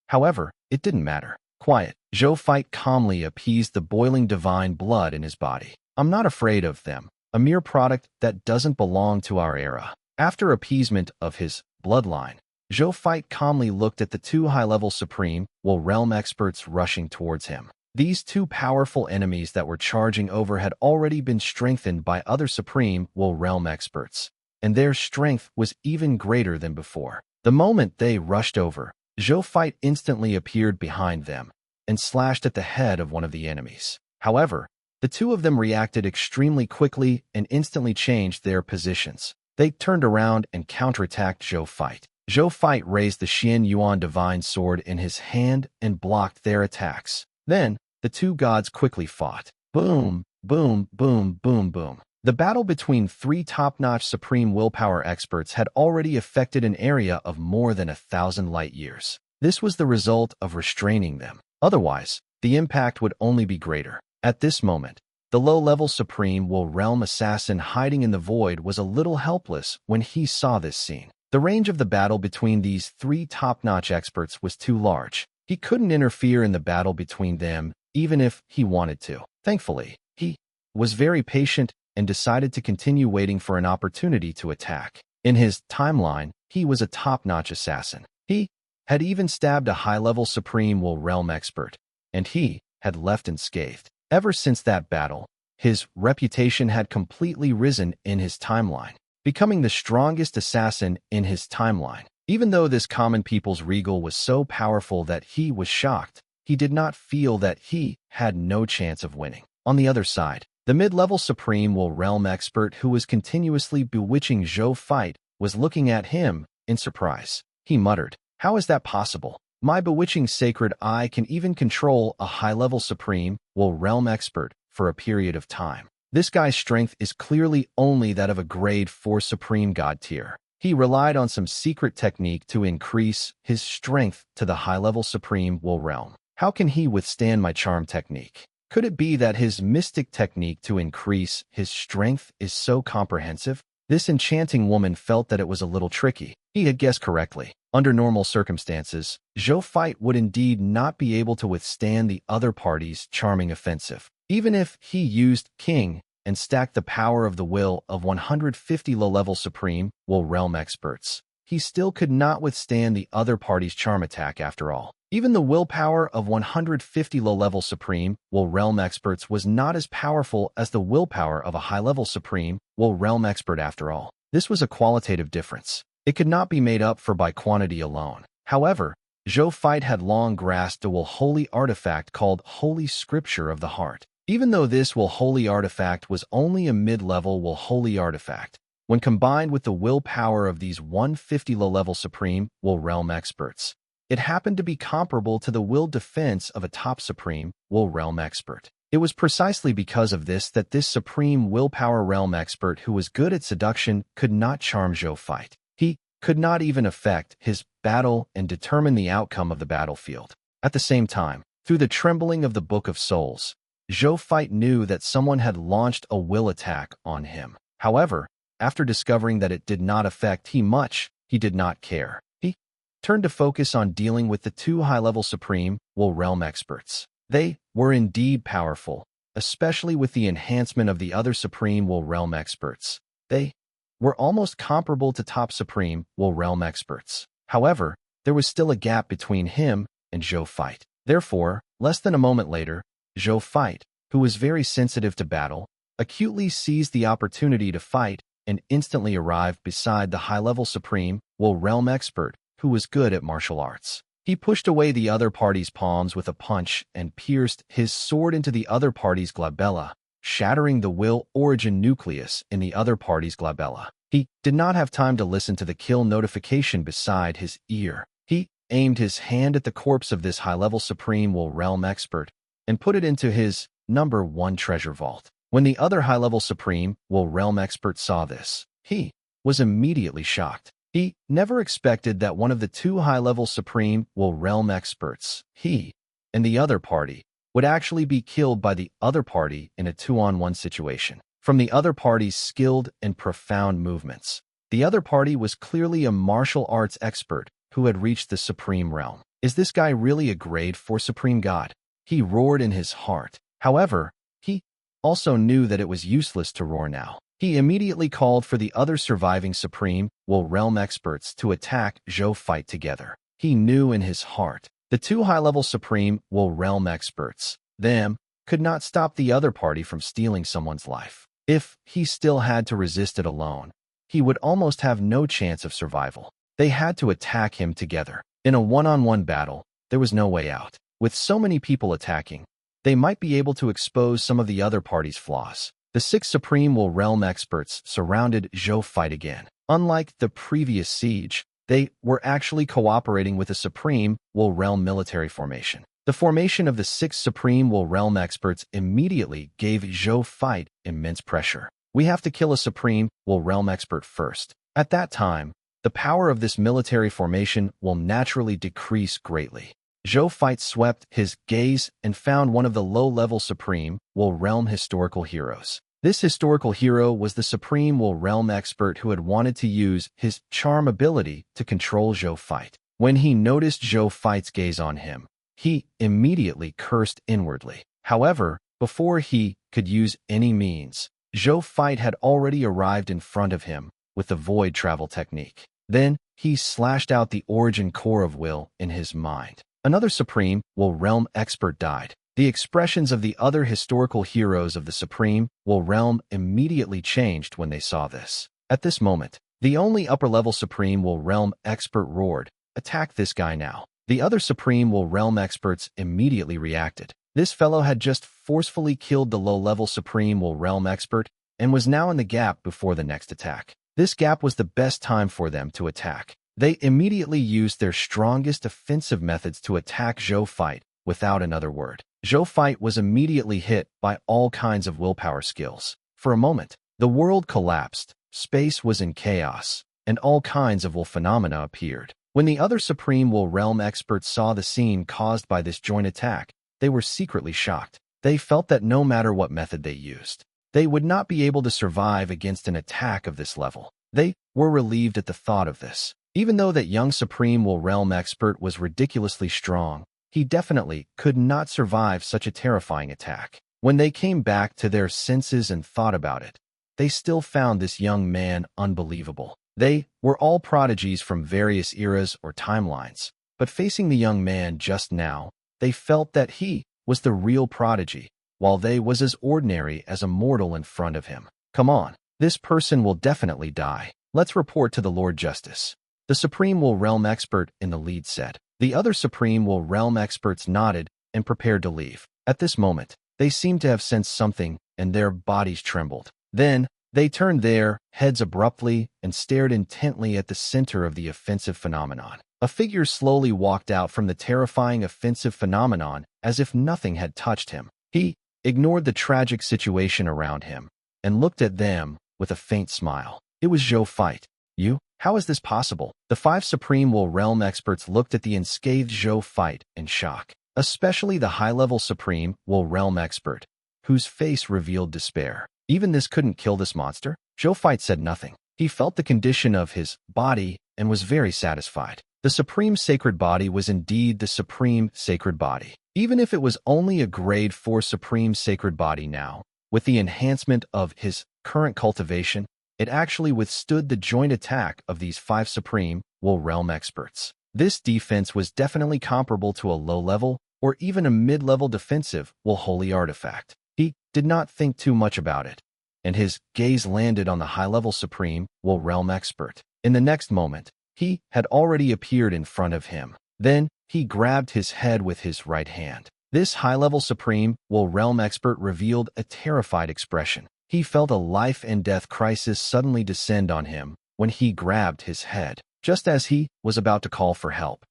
However, it didn't matter. Quiet. Zhou fight calmly appeased the boiling divine blood in his body. I'm not afraid of them, a mere product that doesn't belong to our era. After appeasement of his bloodline, Zhou Fight calmly looked at the two high-level Supreme Will Realm experts rushing towards him. These two powerful enemies that were charging over had already been strengthened by other Supreme Will Realm experts, and their strength was even greater than before. The moment they rushed over, Zhou Fight instantly appeared behind them and slashed at the head of one of the enemies. However, the two of them reacted extremely quickly and instantly changed their positions. They turned around and counterattacked Zhou Fight. Zhou Fight raised the Xian Yuan divine sword in his hand and blocked their attacks. Then, the two gods quickly fought. Boom, boom, boom, boom, boom. The battle between three top-notch supreme willpower experts had already affected an area of more than 1,000 light-years. This was the result of restraining them. Otherwise, the impact would only be greater. At this moment, the low-level Supreme Will Realm assassin hiding in the void was a little helpless when he saw this scene. The range of the battle between these three top-notch experts was too large. He couldn't interfere in the battle between them, even if he wanted to. Thankfully, he was very patient and decided to continue waiting for an opportunity to attack. In his timeline, he was a top-notch assassin. He had even stabbed a high-level Supreme Will Realm expert, and he had left unscathed. Ever since that battle, his reputation had completely risen in his timeline, becoming the strongest assassin in his timeline. Even though this common people's regal was so powerful that he was shocked, he did not feel that he had no chance of winning. On the other side, the mid-level Supreme Will Realm expert who was continuously bewitching Zhou Fight was looking at him in surprise. He muttered, "How is that possible? My bewitching sacred eye can even control a high-level Supreme Will Realm expert for a period of time. This guy's strength is clearly only that of a grade 4 Supreme God tier. He relied on some secret technique to increase his strength to the high-level Supreme Will Realm. How can he withstand my charm technique? Could it be that his mystic technique to increase his strength is so comprehensive?" This enchanting woman felt that it was a little tricky. He had guessed correctly. Under normal circumstances, Zhou Fight would indeed not be able to withstand the other party's charming offensive. Even if he used King and stacked the power of the will of 150 low-level Supreme Will Realm experts, he still could not withstand the other party's charm attack after all. Even the willpower of 150 low-level Supreme Will Realm experts was not as powerful as the willpower of a high-level Supreme Will Realm expert after all. This was a qualitative difference. It could not be made up for by quantity alone. However, Zhou Fight had long grasped a will holy artifact called Holy Scripture of the Heart. Even though this will holy artifact was only a mid-level will holy artifact, when combined with the willpower of these 150 low-level Supreme Will Realm experts, it happened to be comparable to the will defense of a top Supreme Will Realm expert. It was precisely because of this that this Supreme Willpower Realm expert who was good at seduction could not charm Zhou Fight. He could not even affect his battle and determine the outcome of the battlefield. At the same time, through the trembling of the Book of Souls, Zhou Fight knew that someone had launched a will attack on him. However, after discovering that it did not affect him much, he did not care. He turned to focus on dealing with the two high-level Supreme Will Realm experts. They were indeed powerful, especially with the enhancement of the other Supreme Will Realm experts. They were almost comparable to top Supreme Will Realm experts. However, there was still a gap between him and Zhou Fight. Therefore, less than a moment later, Zhou Fight, who was very sensitive to battle, acutely seized the opportunity to fight and instantly arrived beside the high-level Supreme Will Realm expert who was good at martial arts. He pushed away the other party's palms with a punch and pierced his sword into the other party's glabella, shattering the will origin nucleus in the other party's glabella. He did not have time to listen to the kill notification beside his ear. He aimed his hand at the corpse of this high-level Supreme Will Realm expert and put it into his number 1 treasure vault. When the other high-level Supreme Will Realm expert saw this, he was immediately shocked. He never expected that one of the two high-level Supreme Will Realm experts, he and the other party, would actually be killed by the other party in a 2-on-1 situation. From the other party's skilled and profound movements, the other party was clearly a martial arts expert who had reached the Supreme Realm. Is this guy really a grade 4 Supreme God? He roared in his heart. However, he also knew that it was useless to roar now. He immediately called for the other surviving Supreme Will Realm experts to attack Zhou fight together. He knew in his heart the two high-level Supreme Will Realm experts, them, could not stop the other party from stealing someone's life. If he still had to resist it alone, he would almost have no chance of survival. They had to attack him together. In a one-on-one battle, there was no way out. With so many people attacking, they might be able to expose some of the other party's flaws. The 6 Supreme Will Realm experts surrounded Zhou fight again. Unlike the previous siege, they were actually cooperating with the Supreme Will Realm military formation. The formation of the 6 Supreme Will Realm experts immediately gave Zhou fight immense pressure. We have to kill a Supreme Will Realm expert first. At that time, the power of this military formation will naturally decrease greatly. Zhou fight swept his gaze and found one of the low-level Supreme Will Realm historical heroes. This historical hero was the Supreme Will Realm expert who had wanted to use his charm ability to control Zhou fight. When he noticed Zhou fight's gaze on him, he immediately cursed inwardly. However, before he could use any means, Zhou fight had already arrived in front of him with the void travel technique. Then, he slashed out the origin core of will in his mind. Another Supreme Will Realm expert died. The expressions of the other historical heroes of the Supreme Will Realm immediately changed when they saw this. At this moment, the only upper-level Supreme Will Realm expert roared, "Attack this guy now." The other Supreme Will Realm experts immediately reacted. This fellow had just forcefully killed the low-level Supreme Will Realm expert and was now in the gap before the next attack. This gap was the best time for them to attack. They immediately used their strongest offensive methods to attack Zhou fight without another word. Zhou fight was immediately hit by all kinds of willpower skills. For a moment, the world collapsed, space was in chaos, and all kinds of will phenomena appeared. When the other Supreme Will Realm experts saw the scene caused by this joint attack, they were secretly shocked. They felt that no matter what method they used, they would not be able to survive against an attack of this level. They were relieved at the thought of this. Even though that young Supreme Will Realm expert was ridiculously strong, he definitely could not survive such a terrifying attack. When they came back to their senses and thought about it, they still found this young man unbelievable. They were all prodigies from various eras or timelines, but facing the young man just now, they felt that he was the real prodigy, while they was as ordinary as a mortal in front of him. Come on, this person will definitely die. Let's report to the Lord Justice. The Supreme Will Realm expert in the lead said. The other Supreme Will Realm experts nodded and prepared to leave. At this moment, they seemed to have sensed something, and their bodies trembled. Then, they turned their heads abruptly and stared intently at the center of the offensive phenomenon. A figure slowly walked out from the terrifying offensive phenomenon as if nothing had touched him. He ignored the tragic situation around him and looked at them with a faint smile. It was Zhou fight. You? How is this possible? The 5 Supreme Will Realm experts looked at the unscathed Zhou fight in shock, especially the high-level Supreme Will Realm expert, whose face revealed despair. Even this couldn't kill this monster? Zhou fight said nothing. He felt the condition of his body and was very satisfied. The Supreme Sacred Body was indeed the Supreme Sacred Body. Even if it was only a grade 4 Supreme Sacred Body now, with the enhancement of his current cultivation, it actually withstood the joint attack of these 5 Supreme Will Realm experts. This defense was definitely comparable to a low-level or even a mid-level defensive Will Holy artifact. He did not think too much about it, and his gaze landed on the high-level Supreme Will Realm expert. In the next moment, he had already appeared in front of him. Then, he grabbed his head with his right hand. This high-level Supreme Will Realm expert revealed a terrified expression. He felt a life-and-death crisis suddenly descend on him when he grabbed his head, just as he was about to call for help.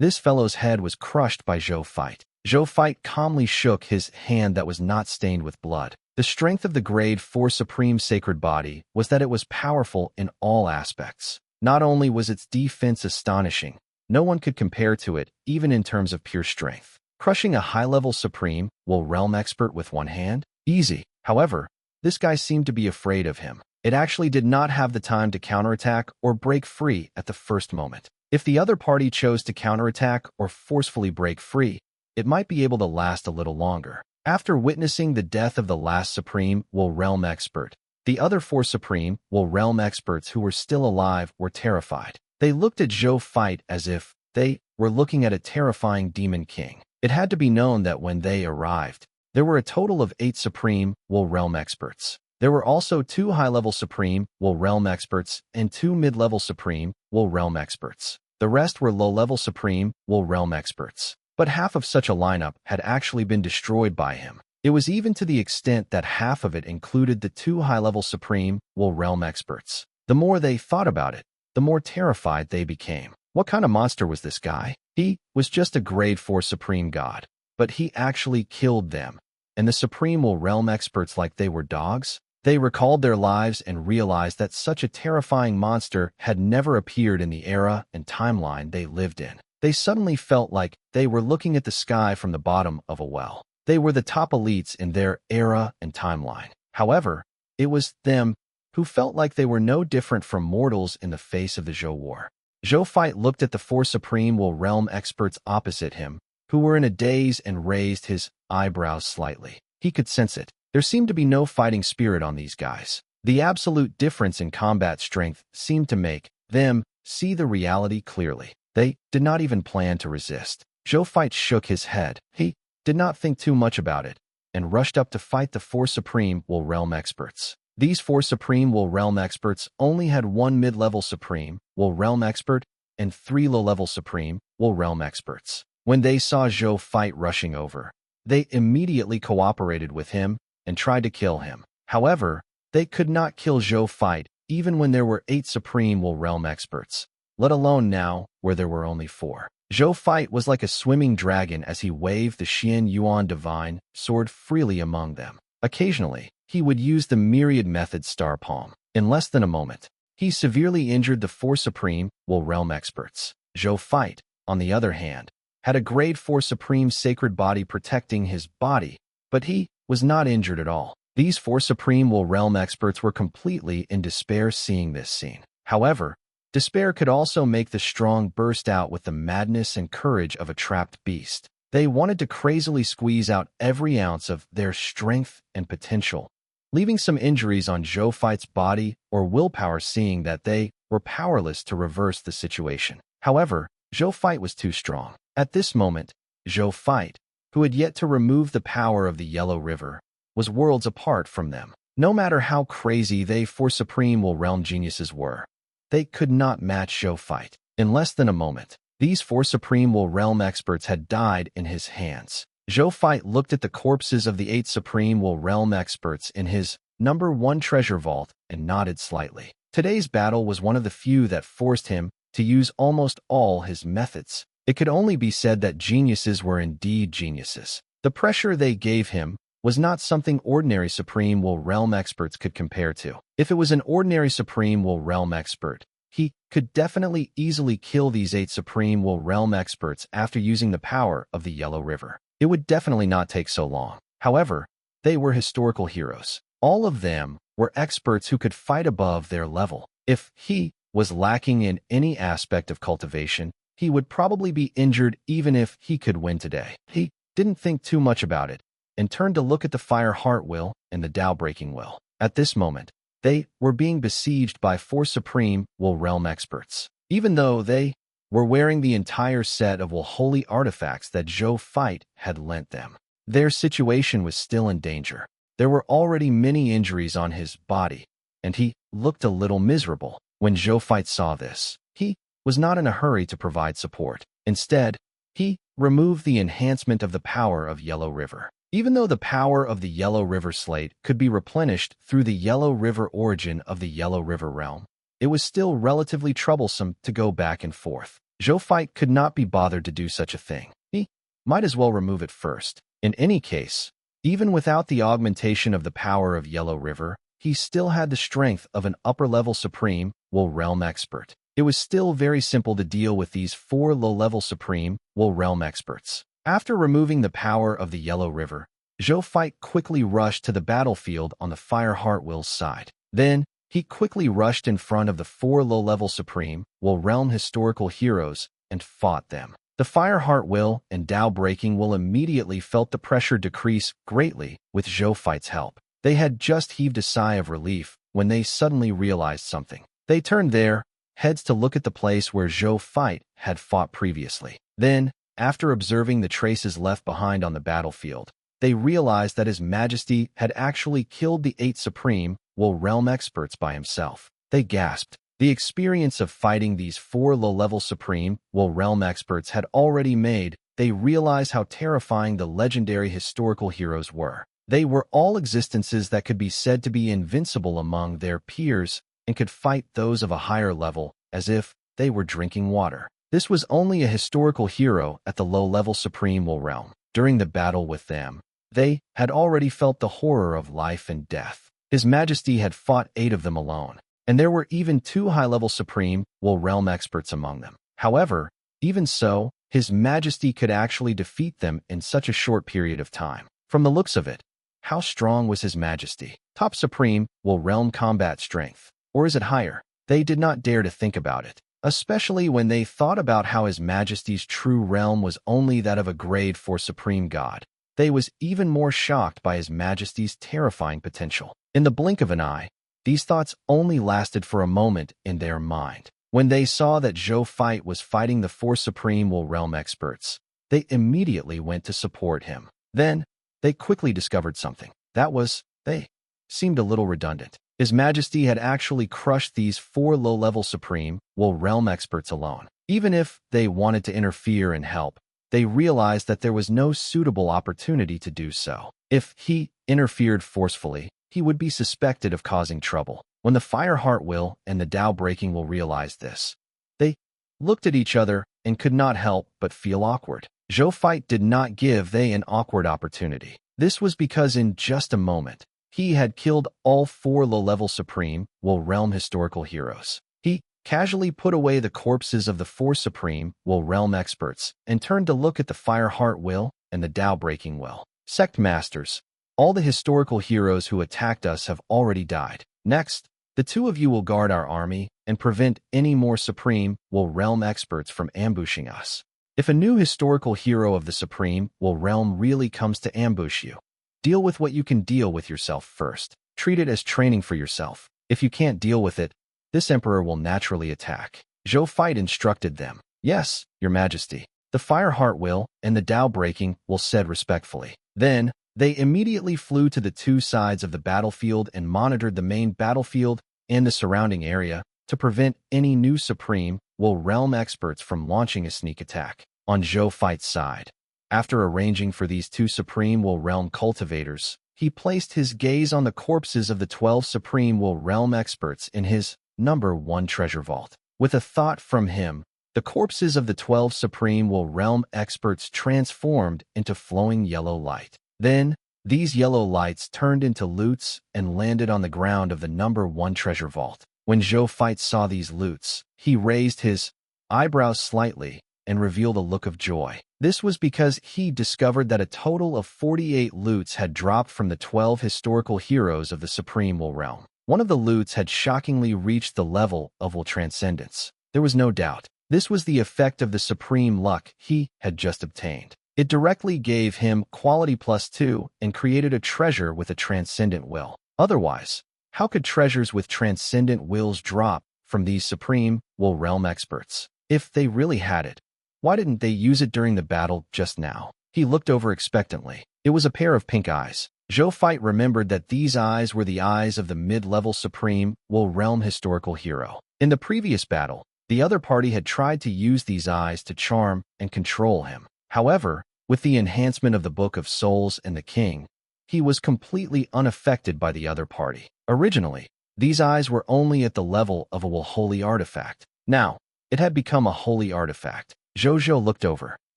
This fellow's head was crushed by Zhou fight. Zhou fight calmly shook his hand that was not stained with blood. The strength of the Grade 4 Supreme Sacred Body was that it was powerful in all aspects. Not only was its defense astonishing, no one could compare to it, even in terms of pure strength. Crushing a high-level Supreme Will Realm expert with one hand? Easy. However, this guy seemed to be afraid of him. It actually did not have the time to counterattack or break free at the first moment. If the other party chose to counterattack or forcefully break free, it might be able to last a little longer. After witnessing the death of the last Supreme Will Realm expert, the other 4 Supreme Will Realm experts who were still alive were terrified. They looked at Zhou fight as if they were looking at a terrifying demon king. It had to be known that when they arrived, there were a total of 8 Supreme Will Realm experts. There were also 2 high-level Supreme Will Realm experts and 2 mid-level Supreme Will Realm experts. The rest were low-level Supreme Will Realm experts. But half of such a lineup had actually been destroyed by him. It was even to the extent that half of it included the 2 high-level Supreme Will Realm experts. The more they thought about it, the more terrified they became. What kind of monster was this guy? He was just a grade 4 Supreme God, but he actually killed them. And the Supreme Will Realm experts like they were dogs? They recalled their lives and realized that such a terrifying monster had never appeared in the era and timeline they lived in. They suddenly felt like they were looking at the sky from the bottom of a well. They were the top elites in their era and timeline. However, it was them who felt like they were no different from mortals in the face of the Zhou War. Zhou Fight looked at the 4 Supreme Will Realm experts opposite him, who were in a daze, and raised his eyebrows slightly. He could sense it. There seemed to be no fighting spirit on these guys. The absolute difference in combat strength seemed to make them see the reality clearly. They did not even plan to resist. Zhou Fight shook his head. He did not think too much about it, and rushed up to fight the 4 Supreme Will Realm experts. These 4 Supreme Will Realm experts only had 1 mid-level Supreme Will Realm expert and 3 low-level Supreme Will Realm experts. When they saw Zhou Fight rushing over, they immediately cooperated with him and tried to kill him. However, they could not kill Zhou Fight even when there were 8 Supreme Will Realm experts, let alone now where there were only 4. Zhou Fight was like a swimming dragon as he waved the Xian Yuan Divine Sword freely among them. Occasionally, he would use the myriad method Star Palm. In less than a moment, he severely injured the 4 Supreme Will Realm experts. Zhou Fight, on the other hand, had a grade 4 Supreme Sacred Body protecting his body, but he was not injured at all. These 4 Supreme Will Realm experts were completely in despair seeing this scene. However, despair could also make the strong burst out with the madness and courage of a trapped beast. They wanted to crazily squeeze out every ounce of their strength and potential, leaving some injuries on Zhou Fight's body or willpower, seeing that they were powerless to reverse the situation. However, Zhou Fight was too strong. At this moment, Zhou Fight, who had yet to remove the power of the Yellow River, was worlds apart from them. No matter how crazy they 4 Supreme Will Realm geniuses were, they could not match Zhou Fight. In less than a moment, these 4 Supreme Will Realm experts had died in his hands. Zhou Fight looked at the corpses of the 8 Supreme Will Realm experts in his number 1 treasure vault and nodded slightly. Today's battle was one of the few that forced him to use almost all his methods. It could only be said that geniuses were indeed geniuses. The pressure they gave him was not something ordinary Supreme Will Realm experts could compare to. If it was an ordinary Supreme Will Realm expert, he could definitely easily kill these 8 Supreme Will Realm experts after using the power of the Yellow River. It would definitely not take so long. However, they were historical heroes. All of them were experts who could fight above their level. If he was lacking in any aspect of cultivation, he would probably be injured even if he could win today. He didn't think too much about it and turned to look at the Fire Heart Will and the Tao Breaking Will. At this moment, they were being besieged by 4 Supreme Will Realm experts. Even though they were wearing the entire set of Will Holy artifacts that Zhou Fight had lent them, their situation was still in danger. There were already many injuries on his body, and he looked a little miserable. When Zhou Fight saw this, he was not in a hurry to provide support. Instead, he removed the enhancement of the power of Yellow River. Even though the power of the Yellow River slate could be replenished through the Yellow River origin of the Yellow River realm, it was still relatively troublesome to go back and forth. Zhou Fight could not be bothered to do such a thing. He might as well remove it first. In any case, even without the augmentation of the power of Yellow River, he still had the strength of an upper-level Supreme Will Realm expert. It was still very simple to deal with these 4 low-level Supreme Will Realm experts. After removing the power of the Yellow River, Zhou Fight quickly rushed to the battlefield on the Fire Heart Will's side. Then, he quickly rushed in front of the 4 low-level Supreme Will Realm historical heroes and fought them. The Fireheart will and Tao breaking will immediately felt the pressure decrease greatly with Zhou Fight's help. They had just heaved a sigh of relief when they suddenly realized something. They turned their heads to look at the place where Zhou Fight had fought previously. Then, after observing the traces left behind on the battlefield, they realized that His Majesty had actually killed the 8 Supreme Will Realm experts by himself. They gasped. The experience of fighting these 4 low-level Supreme Will Realm experts had already made they realize how terrifying the legendary historical heroes were. They were all existences that could be said to be invincible among their peers and could fight those of a higher level as if they were drinking water. This was only a historical hero at the low-level Supreme Will Realm. During the battle with them, they had already felt the horror of life and death. His Majesty had fought 8 of them alone, and there were even 2 high-level Supreme Will Realm experts among them. However, even so, His Majesty could actually defeat them in such a short period of time. From the looks of it, how strong was His Majesty? Top Supreme Will Realm combat strength. Or is it higher? They did not dare to think about it, especially when they thought about how His Majesty's true realm was only that of a grade 4 Supreme God. They was even more shocked by His Majesty's terrifying potential. In the blink of an eye, these thoughts only lasted for a moment in their mind. When they saw that Zhou Fight was fighting the 4 Supreme Will Realm experts, they immediately went to support him. Then, they quickly discovered something. They seemed a little redundant. His Majesty had actually crushed these 4 low-level Supreme Will Realm experts alone. Even if they wanted to interfere and help, they realized that there was no suitable opportunity to do so. If he interfered forcefully, he would be suspected of causing trouble. When the Fireheart will and the Tao breaking will realized this, they looked at each other and could not help but feel awkward. Zhou Fight did not give they an awkward opportunity. This was because in just a moment, he had killed all 4 low-level Supreme Will Realm historical heroes. He casually put away the corpses of the 4 Supreme Will Realm experts and turned to look at the Fireheart will and the Tao breaking will. Sect Masters, all the historical heroes who attacked us have already died. Next, the 2 of you will guard our army and prevent any more Supreme Will Realm experts from ambushing us. If a new historical hero of the Supreme Will Realm really comes to ambush you, deal with what you can deal with yourself first. Treat it as training for yourself. If you can't deal with it, this emperor will naturally attack. Zhou Fight instructed them. Yes, Your Majesty. The Fireheart will and the Tao breaking will said respectfully. Then, they immediately flew to the 2 sides of the battlefield and monitored the main battlefield and the surrounding area to prevent any new Supreme Will Realm experts from launching a sneak attack. On Zhou Fight's side, after arranging for these 2 Supreme Will Realm cultivators, he placed his gaze on the corpses of the 12 Supreme Will Realm experts in his number 1 treasure vault. With a thought from him, the corpses of the 12 Supreme Will Realm experts transformed into flowing yellow light. Then, these yellow lights turned into loots and landed on the ground of the number 1 treasure vault. When Zhou Fight saw these loots, he raised his eyebrows slightly and revealed a look of joy. This was because he discovered that a total of 48 loots had dropped from the 12 historical heroes of the Supreme Will Realm. One of the loots had shockingly reached the level of Will Transcendence. There was no doubt. This was the effect of the supreme luck he had just obtained. It directly gave him quality +2 and created a treasure with a transcendent will. Otherwise, how could treasures with transcendent wills drop from these Supreme Will Realm experts? If they really had it, why didn't they use it during the battle just now? He looked over expectantly. It was a pair of pink eyes. Zhou Fight remembered that these eyes were the eyes of the mid-level Supreme Will Realm historical hero. In the previous battle, the other party had tried to use these eyes to charm and control him. However, with the enhancement of the Book of Souls and the King, he was completely unaffected by the other party. Originally, these eyes were only at the level of a holy artifact. Now, it had become a holy artifact. Zhou Zhou looked over.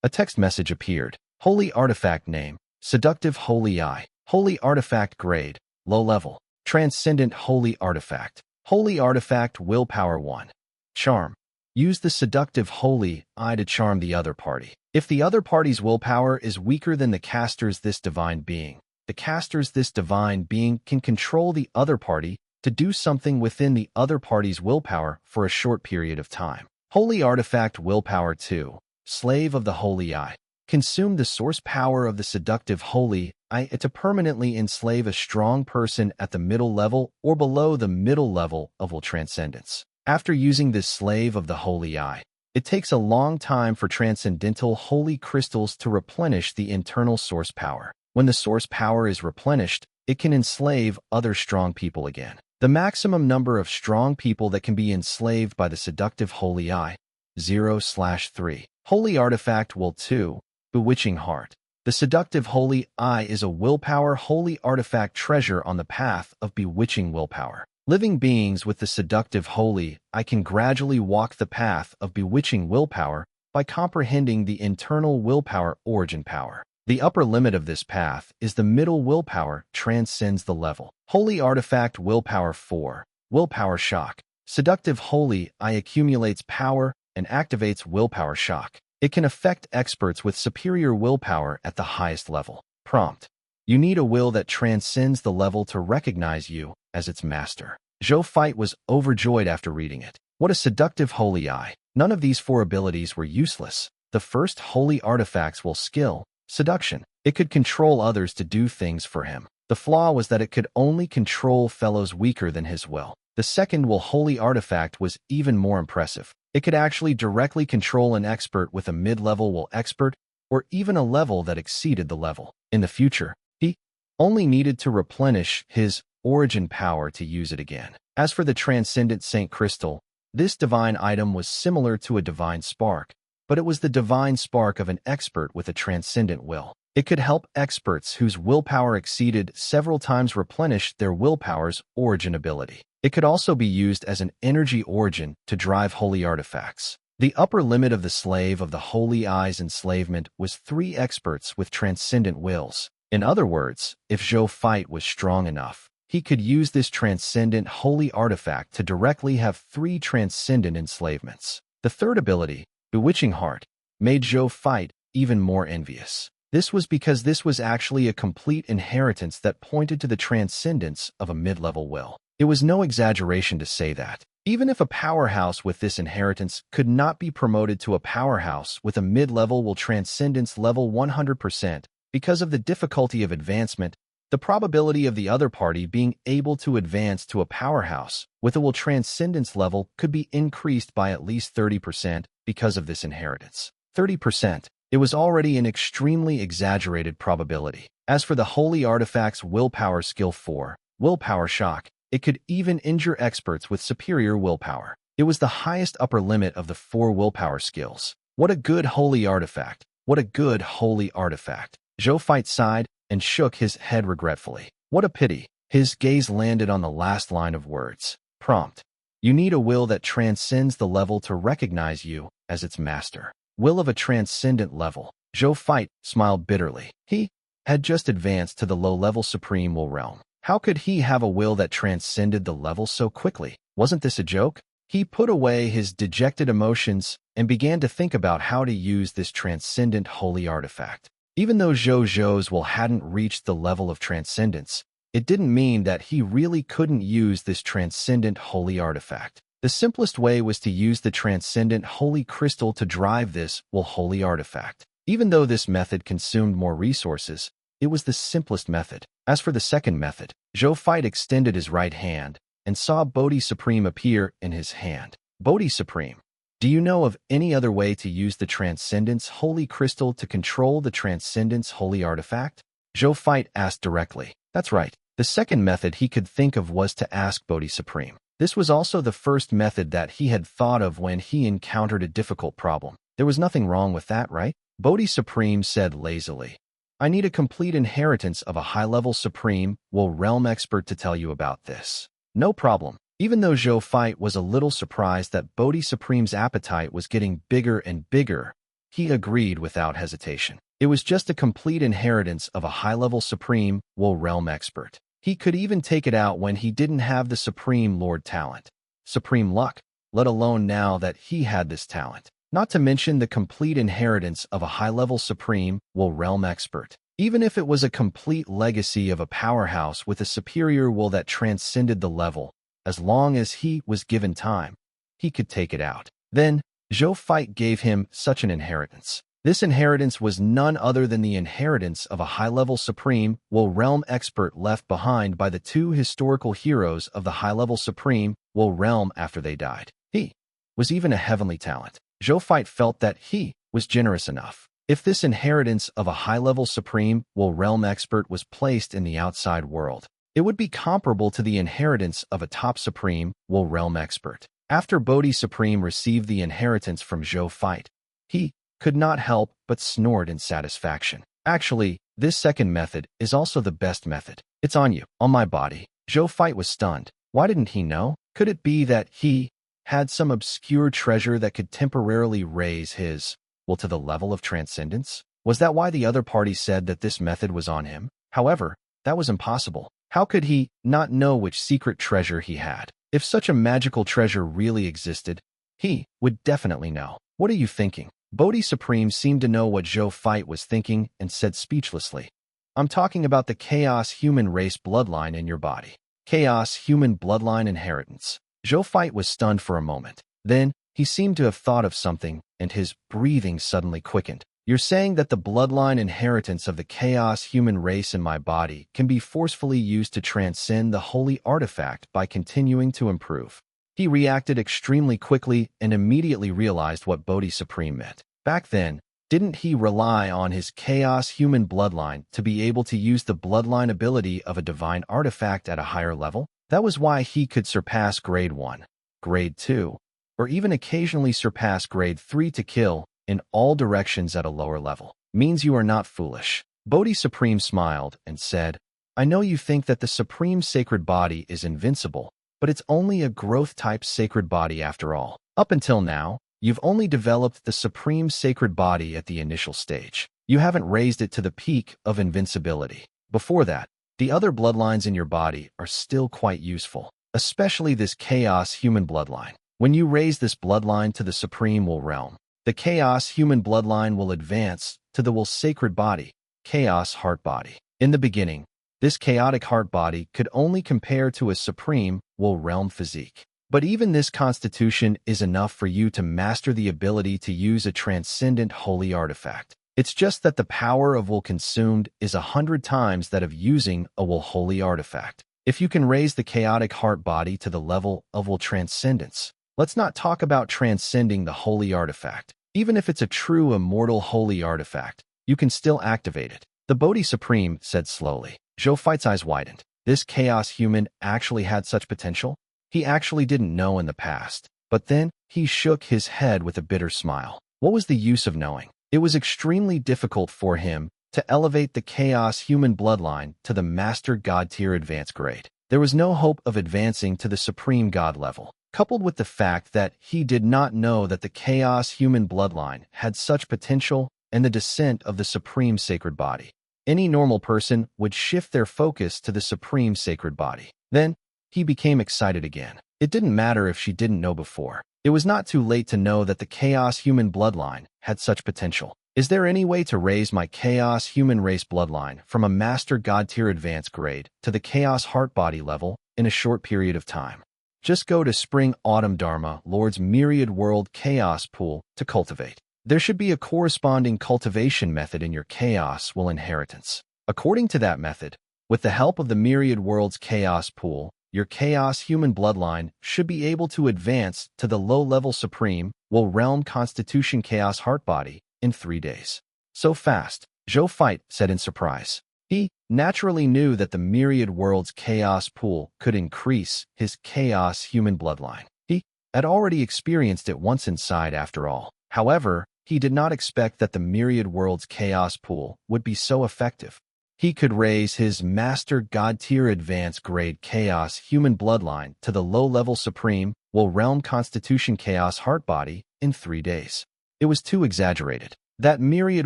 A text message appeared. Holy artifact name, Seductive Holy Eye. Holy artifact grade, low level. Transcendent Holy Artifact. Holy Artifact Willpower 1. Charm. Use the Seductive Holy Eye to charm the other party. If the other party's willpower is weaker than the caster's this divine being, the caster's this divine being can control the other party to do something within the other party's willpower for a short period of time. Holy Artifact Willpower 2. Slave of the Holy Eye. Consume the source power of the seductive Holy Eye to permanently enslave a strong person at the middle level or below the middle level of will transcendence. After using this Slave of the Holy Eye, it takes a long time for transcendental holy crystals to replenish the internal source power. When the source power is replenished, it can enslave other strong people again. The maximum number of strong people that can be enslaved by the seductive Holy Eye, 0/3. Holy Artifact Will 2, Bewitching Heart. The seductive Holy Eye is a willpower holy artifact treasure on the path of bewitching willpower. Living beings with the seductive Holy Eye can gradually walk the path of bewitching willpower by comprehending the internal willpower origin power. The upper limit of this path is the middle willpower transcends the level. Holy Artifact Willpower 4, Willpower Shock. Seductive Holy Eye accumulates power and activates willpower shock. It can affect experts with superior willpower at the highest level. Prompt: you need a will that transcends the level to recognize you as its master. Zhou Fight was overjoyed after reading it. What a seductive Holy Eye. None of these 4 abilities were useless. The first holy artifact's will skill, seduction. It could control others to do things for him. The flaw was that it could only control fellows weaker than his will. The second will holy artifact was even more impressive. It could actually directly control an expert with a mid-level will expert, or even a level that exceeded the level. In the future, he only needed to replenish his origin power to use it again. As for the Transcendent Saint Crystal, this divine item was similar to a divine spark, but it was the divine spark of an expert with a transcendent will. It could help experts whose willpower exceeded several times replenish their willpower's origin ability. It could also be used as an energy origin to drive holy artifacts. The upper limit of the Slave of the Holy Eye's enslavement was 3 experts with transcendent wills. In other words, if Zhou Fight was strong enough, he could use this transcendent holy artifact to directly have 3 transcendent enslavements. The third ability, Bewitching Heart, made Zhou Fight even more envious. This was because this was actually a complete inheritance that pointed to the transcendence of a mid-level will. It was no exaggeration to say that, even if a powerhouse with this inheritance could not be promoted to a powerhouse with a mid-level will transcendence level 100%, because of the difficulty of advancement, the probability of the other party being able to advance to a powerhouse with a will transcendence level could be increased by at least 30% because of this inheritance. 30%. It was already an extremely exaggerated probability. As for the Holy Artifact's Willpower Skill 4, Willpower Shock, it could even injure experts with superior willpower. It was the highest upper limit of the 4 willpower skills. What a good holy artifact. What a good holy artifact. Zhou Fight sighed and shook his head regretfully. What a pity. His gaze landed on the last line of words. Prompt: you need a will that transcends the level to recognize you as its master. Will of a transcendent level. Zhou Fight smiled bitterly. He had just advanced to the low-level supreme will realm. How could he have a will that transcended the level so quickly? Wasn't this a joke? He put away his dejected emotions and began to think about how to use this transcendent holy artifact. Even though Zhou Zhou's will hadn't reached the level of transcendence, it didn't mean that he really couldn't use this transcendent holy artifact. The simplest way was to use the transcendent holy crystal to drive this will holy artifact. Even though this method consumed more resources, it was the simplest method. As for the second method, Zhou Fight extended his right hand and saw Bodhi Supreme appear in his hand. Bodhi Supreme, do you know of any other way to use the Transcendence Holy Crystal to control the Transcendence Holy Artifact? Zhou Fight asked directly. That's right. The second method he could think of was to ask Bodhi Supreme. This was also the first method that he had thought of when he encountered a difficult problem. There was nothing wrong with that, right? Bodhi Supreme said lazily. I need a complete inheritance of a high-level Supreme will realm expert to tell you about this. No problem. Even though Zhou Fight was a little surprised that Bodhi Supreme's appetite was getting bigger and bigger, he agreed without hesitation. It was just a complete inheritance of a high-level Supreme will realm expert. He could even take it out when he didn't have the Supreme Lord talent, Supreme luck, let alone now that he had this talent. Not to mention the complete inheritance of a high-level Supreme will realm expert. Even if it was a complete legacy of a powerhouse with a superior will that transcended the level, as long as he was given time, he could take it out. Then, Zhou Fight gave him such an inheritance. This inheritance was none other than the inheritance of a high-level supreme Will Realm expert left behind by the two historical heroes of the high-level supreme Will Realm after they died. He was even a heavenly talent. Zhou Fight felt that he was generous enough. If this inheritance of a high-level supreme Will Realm expert was placed in the outside world, it would be comparable to the inheritance of a top supreme Will Realm expert. After Bodhi Supreme received the inheritance from Zhou Fight, he could not help but snort in satisfaction. Actually, this second method is also the best method. It's on you, on my body. Zhou Fight was stunned. Why didn't he know? Could it be that he had some obscure treasure that could temporarily raise his will to the level of transcendence? Was that why the other party said that this method was on him? However, that was impossible. How could he not know which secret treasure he had? If such a magical treasure really existed, he would definitely know. What are you thinking? Bodhi Supreme seemed to know what Zhou Fight was thinking and said speechlessly, I'm talking about the chaos human race bloodline in your body. Chaos human bloodline inheritance. Zhou Fight was stunned for a moment. Then, he seemed to have thought of something, and his breathing suddenly quickened. You're saying that the bloodline inheritance of the chaos human race in my body can be forcefully used to transcend the holy artifact by continuing to improve. He reacted extremely quickly and immediately realized what Bodhi Supreme meant. Back then, didn't he rely on his chaos human bloodline to be able to use the bloodline ability of a divine artifact at a higher level? That was why he could surpass grade 1, grade 2, or even occasionally surpass grade 3 to kill in all directions at a lower level. Means you are not foolish. Bodhi Supreme smiled and said, I know you think that the Supreme Sacred Body is invincible, but it's only a growth-type sacred body after all. Up until now, you've only developed the Supreme Sacred Body at the initial stage. You haven't raised it to the peak of invincibility. Before that, the other bloodlines in your body are still quite useful, especially this Chaos human bloodline. When you raise this bloodline to the Supreme Will Realm, the Chaos human bloodline will advance to the Will Sacred Body, Chaos Heart Body. In the beginning, this chaotic heart body could only compare to a supreme Will Realm physique. But even this constitution is enough for you to master the ability to use a transcendent holy artifact. It's just that the power of Will consumed is 100 times that of using a Will holy artifact. If you can raise the chaotic heart body to the level of Will transcendence, let's not talk about transcending the holy artifact. Even if it's a true immortal holy artifact, you can still activate it. The Bodhi Supreme said slowly. Zhou Fight's eyes widened. This chaos human actually had such potential? He actually didn't know in the past. But then, he shook his head with a bitter smile. What was the use of knowing? It was extremely difficult for him to elevate the chaos human bloodline to the Master God tier advanced grade. There was no hope of advancing to the Supreme God level. Coupled with the fact that he did not know that the chaos human bloodline had such potential and the descent of the Supreme Sacred Body, any normal person would shift their focus to the Supreme Sacred Body. Then, he became excited again. It didn't matter if she didn't know before. It was not too late to know that the Chaos human bloodline had such potential. Is there any way to raise my Chaos human race bloodline from a Master God tier advanced grade to the Chaos heart body level in a short period of time? Just go to Spring Autumn Dharma Lord's Myriad World Chaos Pool to cultivate. There should be a corresponding cultivation method in your Chaos Will inheritance. According to that method, with the help of the Myriad World's Chaos Pool, your Chaos human bloodline should be able to advance to the low-level Supreme Will Realm Constitution Chaos Heart Body in 3 days. So fast, Zhou Fight said in surprise. He naturally knew that the Myriad World's Chaos Pool could increase his Chaos human bloodline. He had already experienced it once inside after all. However, he did not expect that the Myriad World's Chaos Pool would be so effective. He could raise his Master God tier advanced grade Chaos human bloodline to the low-level Supreme Will Realm Constitution Chaos Heart Body in 3 days. It was too exaggerated. That Myriad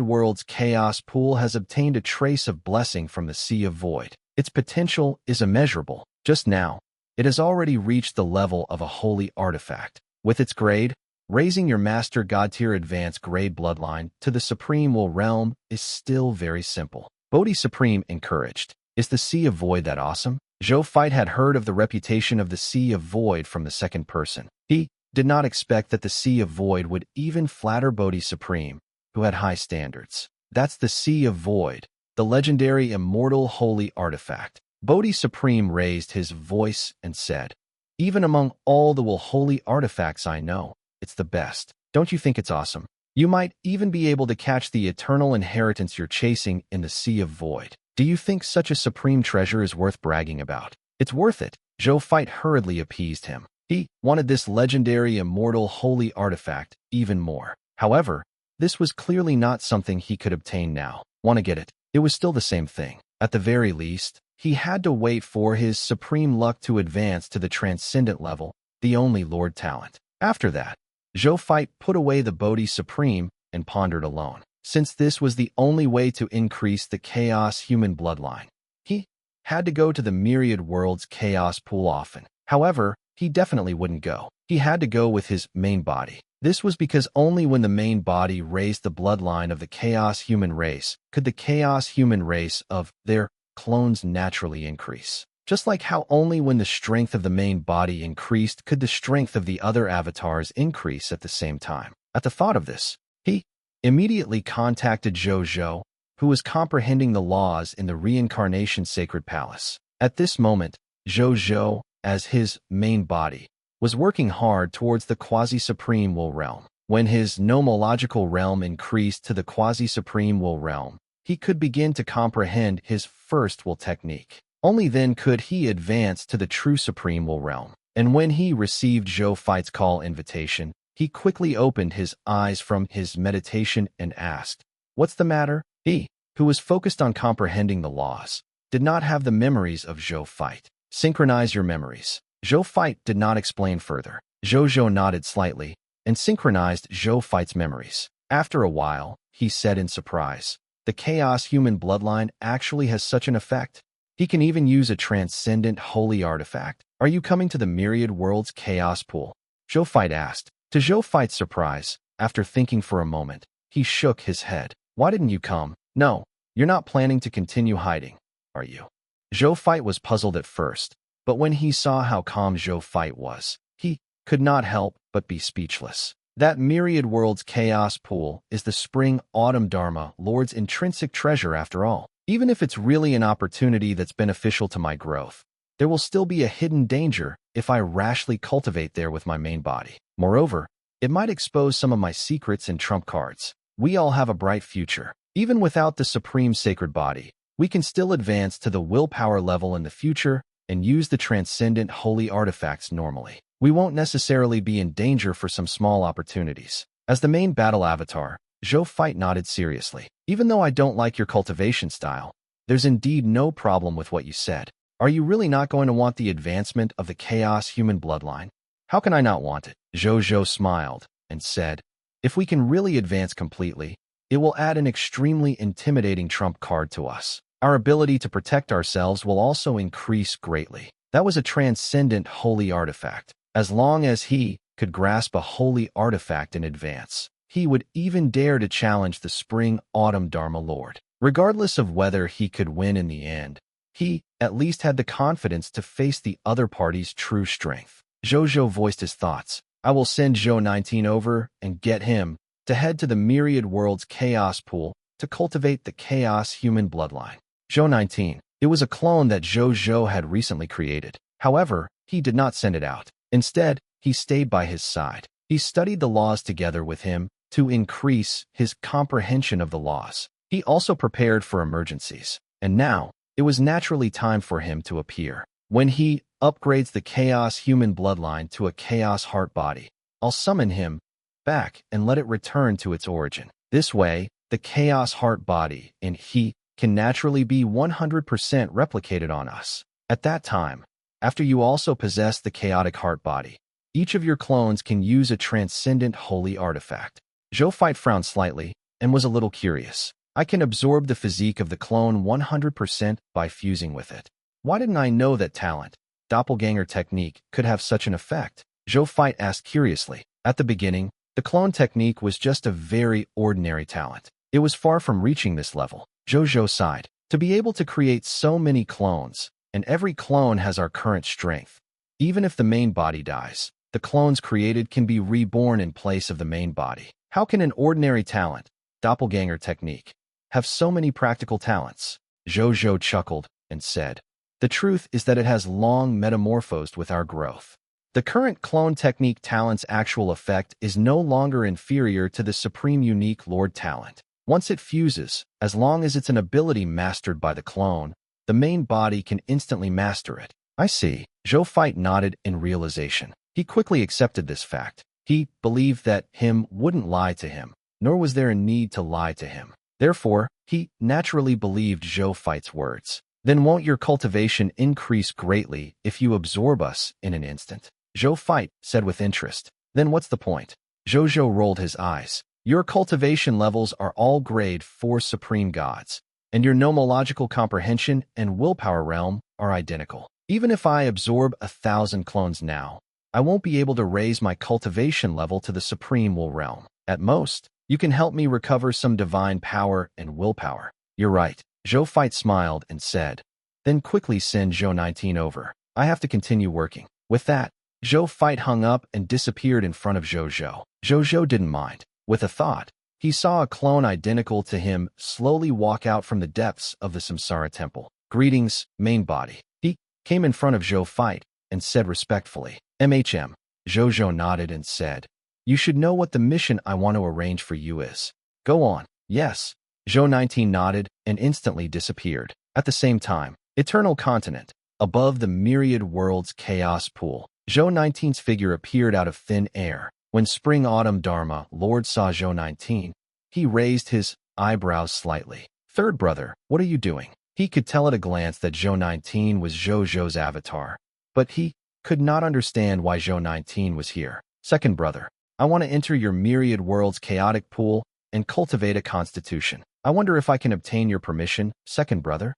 World's Chaos Pool has obtained a trace of blessing from the Sea of Void. Its potential is immeasurable. Just now, it has already reached the level of a holy artifact. With its grade, raising your Master God tier advanced grade bloodline to the Supreme Will Realm is still very simple. Bodhi Supreme encouraged. Is the Sea of Void that awesome? Zhou Fight had heard of the reputation of the Sea of Void from the second person. He did not expect that the Sea of Void would even flatter Bodhi Supreme, who had high standards. That's the Sea of Void, the legendary immortal holy artifact. Bodhi Supreme raised his voice and said, "Even among all the holy artifacts I know, it's the best. Don't you think it's awesome? You might even be able to catch the eternal inheritance you're chasing in the Sea of Void. Do you think such a supreme treasure is worth bragging about?" "It's worth it." Zhou Fight hurriedly appeased him. He wanted this legendary immortal holy artifact even more. However, this was clearly not something he could obtain now. Want to get it? It was still the same thing. At the very least, he had to wait for his supreme luck to advance to the transcendent level, the only Lord talent. After that, Zhou Fight put away the Bodhi Supreme and pondered alone. Since this was the only way to increase the chaos human bloodline, he had to go to the myriad world's chaos pool often. However, he definitely wouldn't go. He had to go with his main body. This was because only when the main body raised the bloodline of the chaos human race could the chaos human race of their clones naturally increase. Just like how only when the strength of the main body increased could the strength of the other avatars increase at the same time. At the thought of this, he immediately contacted Zhou Zhou, who was comprehending the laws in the reincarnation sacred palace. At this moment, Zhou Zhou, as his main body, was working hard towards the quasi-supreme will realm. When his nomological realm increased to the quasi-supreme will realm, he could begin to comprehend his first will technique. Only then could he advance to the true supreme will realm. And when he received Zhou Fight's call invitation, he quickly opened his eyes from his meditation and asked, "What's the matter?" He, who was focused on comprehending the laws, did not have the memories of Zhou Fight. "Synchronize your memories." Zhou Fight did not explain further. Zhou Zhou nodded slightly and synchronized Zhou Fight's memories. After a while, he said in surprise, "The chaos human bloodline actually has such an effect. He can even use a transcendent holy artifact. Are you coming to the myriad world's chaos pool?" Zhou Fight asked. To Zhou Fight's surprise, after thinking for a moment, he shook his head. "Why didn't you come?" "No, you're not planning to continue hiding, are you?" Zhou Fight was puzzled at first, but when he saw how calm Zhou Fight was, he could not help but be speechless. That myriad world's chaos pool is the spring-autumn Dharma Lord's intrinsic treasure after all. Even if it's really an opportunity that's beneficial to my growth, there will still be a hidden danger if I rashly cultivate there with my main body. Moreover, it might expose some of my secrets and trump cards. We all have a bright future. Even without the supreme sacred body, we can still advance to the willpower level in the future and use the transcendent holy artifacts normally. We won't necessarily be in danger for some small opportunities. As the main battle avatar, Zhou Fight nodded seriously. "Even though I don't like your cultivation style, there's indeed no problem with what you said. Are you really not going to want the advancement of the chaos human bloodline?" "How can I not want it?" Zhou Zhou smiled and said, "If we can really advance completely, it will add an extremely intimidating trump card to us. Our ability to protect ourselves will also increase greatly." That was a transcendent holy artifact. As long as he could grasp a holy artifact in advance, he would even dare to challenge the spring-autumn Dharma Lord. Regardless of whether he could win in the end, he at least had the confidence to face the other party's true strength. Zhou Zhou voiced his thoughts. "I will send Zhou 19 over and get him to head to the myriad world's chaos pool to cultivate the chaos human bloodline." Zhou 19. It was a clone that Zhou Zhou had recently created. However, he did not send it out. Instead, he stayed by his side. He studied the laws together with him to increase his comprehension of the laws. He also prepared for emergencies. And now, it was naturally time for him to appear. When he upgrades the chaos human bloodline to a chaos heart body, I'll summon him back and let it return to its origin. This way, the chaos heart body and he can naturally be 100% replicated on us. At that time, after you also possess the chaotic heart body, each of your clones can use a transcendent holy artifact. Zhou Fight frowned slightly and was a little curious. "I can absorb the physique of the clone 100% by fusing with it. Why didn't I know that talent, doppelganger technique, could have such an effect?" Zhou Fight asked curiously. At the beginning, the clone technique was just a very ordinary talent. It was far from reaching this level. Zhou Zhou sighed. To be able to create so many clones, and every clone has our current strength. Even if the main body dies, the clones created can be reborn in place of the main body. How can an ordinary talent, doppelganger technique, have so many practical talents? Zhou Zhou chuckled and said, the truth is that it has long metamorphosed with our growth. The current clone technique talent's actual effect is no longer inferior to the supreme unique Lord talent. Once it fuses, as long as it's an ability mastered by the clone, the main body can instantly master it. I see. Zhou Fight nodded in realization. He quickly accepted this fact. He believed that him wouldn't lie to him, nor was there a need to lie to him. Therefore, he naturally believed Zhou Fight's words. Then won't your cultivation increase greatly if you absorb us in an instant? Zhou Fight said with interest. Then what's the point? Zhou Zhou rolled his eyes. Your cultivation levels are all grade 4 supreme gods, and your nomological comprehension and willpower realm are identical. Even if I absorb 1,000 clones now, I won't be able to raise my cultivation level to the supreme will realm. At most, you can help me recover some divine power and willpower. You're right. Zhou Fight smiled and said, then quickly send Zhou 19 over. I have to continue working. With that, Zhou Fight hung up and disappeared in front of Zhou Zhou. Zhou Zhou didn't mind. With a thought, he saw a clone identical to him slowly walk out from the depths of the Samsara temple. Greetings, main body. He came in front of Zhou Fight and said respectfully, MHM. Zhou Zhou nodded and said, you should know what the mission I want to arrange for you is. Go on. Yes. Zhou 19 nodded and instantly disappeared. At the same time, Eternal Continent, above the myriad worlds chaos pool, Zhou 19's figure appeared out of thin air. When Spring-Autumn Dharma Lord saw Zhou 19, he raised his eyebrows slightly. Third brother, what are you doing? He could tell at a glance that Zhou 19 was Zhou Zhou's avatar, but he could not understand why Zhou 19 was here. Second brother, I want to enter your myriad worlds chaotic pool and cultivate a constitution. I wonder if I can obtain your permission, second brother?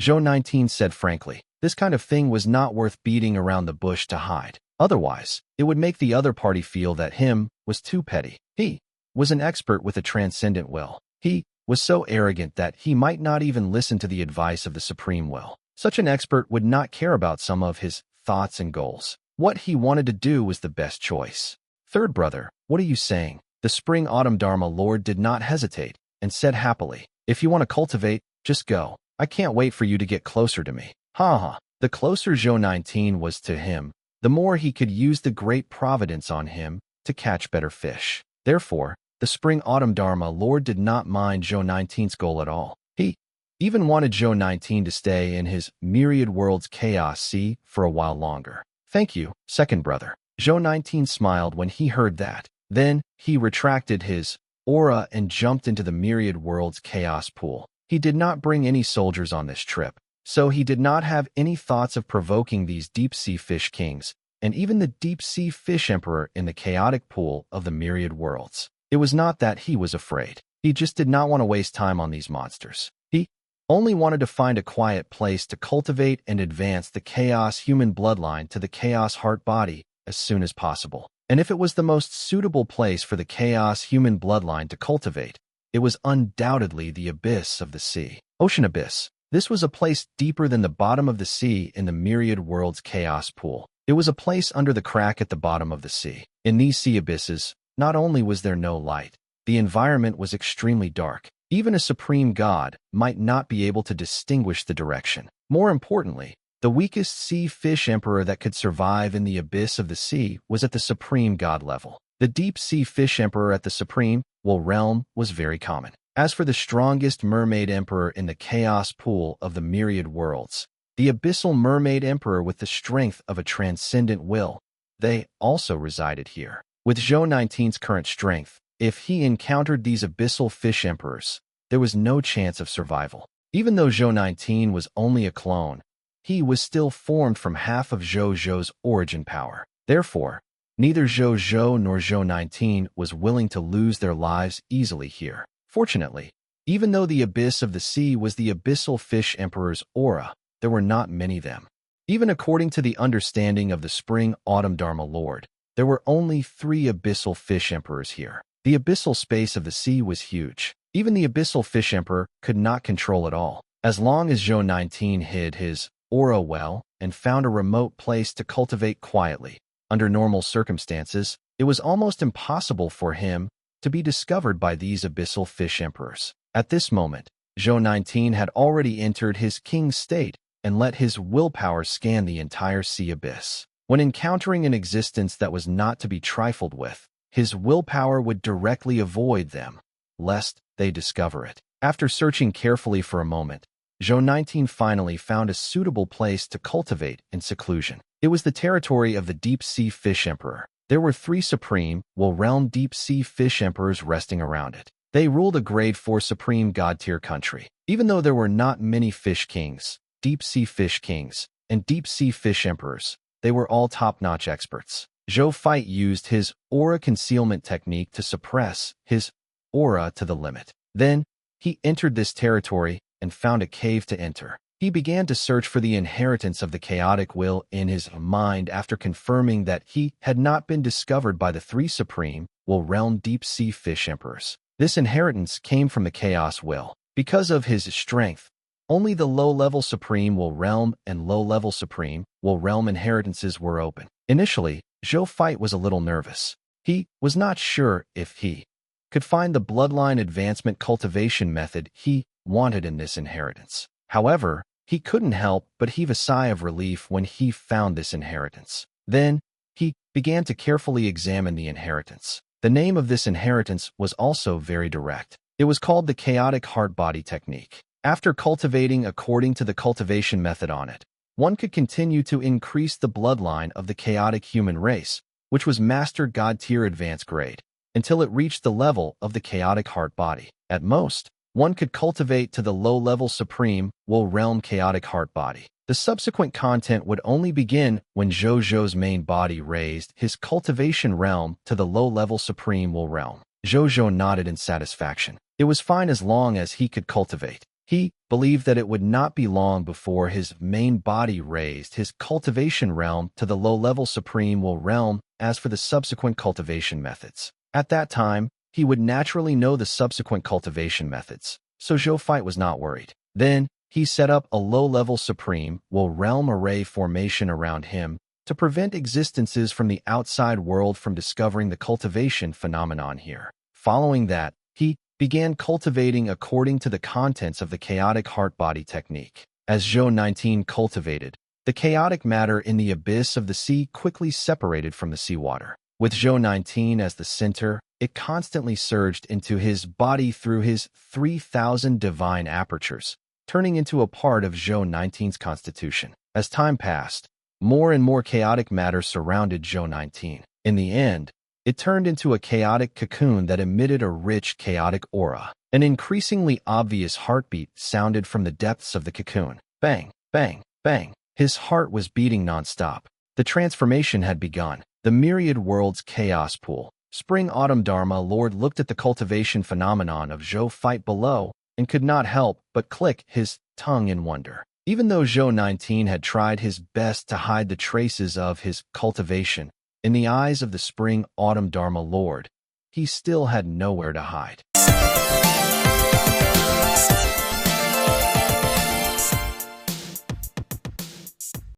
Zhou 19 said frankly. This kind of thing was not worth beating around the bush to hide. Otherwise, it would make the other party feel that him was too petty. He was an expert with a transcendent will. He was so arrogant that he might not even listen to the advice of the supreme will. Such an expert would not care about some of his thoughts and goals. What he wanted to do was the best choice. Third brother, what are you saying? The Spring-Autumn Dharma Lord did not hesitate and said happily, if you want to cultivate, just go. I can't wait for you to get closer to me. Ha ha. The closer Zhou 19 was to him, the more he could use the great providence on him to catch better fish. Therefore, the Spring-Autumn Dharma Lord did not mind Zhou 19's goal at all. He even wanted Zhou 19 to stay in his myriad worlds chaos sea for a while longer. Thank you, second brother. Zhou 19 smiled when he heard that. Then, he retracted his aura and jumped into the myriad worlds chaos pool. He did not bring any soldiers on this trip, so he did not have any thoughts of provoking these deep-sea fish kings, and even the deep-sea fish emperor in the chaotic pool of the myriad worlds. It was not that he was afraid. He just did not want to waste time on these monsters. He only wanted to find a quiet place to cultivate and advance the chaos human bloodline to the chaos heart body as soon as possible. And if it was the most suitable place for the chaos human bloodline to cultivate, it was undoubtedly the abyss of the sea. Ocean abyss. This was a place deeper than the bottom of the sea in the myriad worlds chaos pool. It was a place under the crack at the bottom of the sea. In these sea abysses, not only was there no light, the environment was extremely dark. Even a supreme god might not be able to distinguish the direction. More importantly, the weakest sea fish emperor that could survive in the abyss of the sea was at the supreme god level. The deep sea fish emperor at the supreme realm was very common. As for the strongest mermaid emperor in the chaos pool of the myriad worlds, the abyssal mermaid emperor with the strength of a transcendent will, they also resided here. With Zhou 19's current strength, if he encountered these abyssal fish emperors, there was no chance of survival. Even though Zhou 19 was only a clone, he was still formed from half of Zhou Zhou's origin power. Therefore, neither Zhou Zhou nor Zhou 19 was willing to lose their lives easily here. Fortunately, even though the abyss of the sea was the abyssal fish emperor's aura, there were not many of them. Even according to the understanding of the Spring-Autumn Dharma Lord, there were only 3 abyssal fish emperors here. The abyssal space of the sea was huge. Even the abyssal fish emperor could not control it all. As long as Zhou 19 hid his aura well and found a remote place to cultivate quietly, Under normal circumstances, it was almost impossible for him to be discovered by these abyssal fish emperors. At this moment, Zhou 19 had already entered his king's state and let his willpower scan the entire sea abyss. When encountering an existence that was not to be trifled with, his willpower would directly avoid them, lest they discover it. After searching carefully for a moment, Zhou 19 finally found a suitable place to cultivate in seclusion. It was the territory of the deep-sea fish emperor. There were 3 supreme, well-realm deep-sea fish emperors resting around it. They ruled a grade 4 supreme god-tier country. Even though there were not many fish kings, deep-sea fish kings, and deep-sea fish emperors, they were all top-notch experts. Zhou Fight used his aura concealment technique to suppress his aura to the limit. Then, he entered this territory and found a cave to enter. He began to search for the inheritance of the chaotic will in his mind after confirming that he had not been discovered by the 3 supreme, well-realm deep-sea fish emperors. This inheritance came from the chaos will. Because of his strength, only the low-level supreme will-realm and low-level supreme will-realm inheritances were open. Initially, Zhou Fight was a little nervous. He was not sure if he could find the bloodline advancement cultivation method he wanted in this inheritance. However, he couldn't help but heave a sigh of relief when he found this inheritance. Then, he began to carefully examine the inheritance. The name of this inheritance was also very direct. It was called the chaotic heart-body technique. After cultivating according to the cultivation method on it, one could continue to increase the bloodline of the chaotic human race, which was Master God-tier advanced grade, until it reached the level of the chaotic heart-body. At most, one could cultivate to the low-level supreme, will-realm chaotic heart-body. The subsequent content would only begin when Zhou Zhou's main body raised his cultivation realm to the low-level supreme will-realm. Zhou Zhou nodded in satisfaction. It was fine as long as he could cultivate. He believed that it would not be long before his main body raised his cultivation realm to the low-level supreme will-realm. As for the subsequent cultivation methods, at that time, he would naturally know the subsequent cultivation methods, so Zhou Fight was not worried. Then, he set up a low-level supreme will-realm array formation around him to prevent existences from the outside world from discovering the cultivation phenomenon here. Following that, he began cultivating according to the contents of the chaotic heart-body technique. As Zhou 19 cultivated, the chaotic matter in the abyss of the sea quickly separated from the seawater. With Zhou 19 as the center, it constantly surged into his body through his 3,000 divine apertures, turning into a part of Zhou 19's constitution. As time passed, more and more chaotic matter surrounded Zhou 19. In the end, it turned into a chaotic cocoon that emitted a rich chaotic aura. An increasingly obvious heartbeat sounded from the depths of the cocoon. Bang, bang, bang. His heart was beating nonstop. The transformation had begun. The myriad world's chaos pool. Spring-Autumn Dharma Lord looked at the cultivation phenomenon of Zhou Fight below and could not help but click his tongue in wonder. Even though Zhou 19 had tried his best to hide the traces of his cultivation, in the eyes of the Spring-Autumn Dharma Lord, he still had nowhere to hide.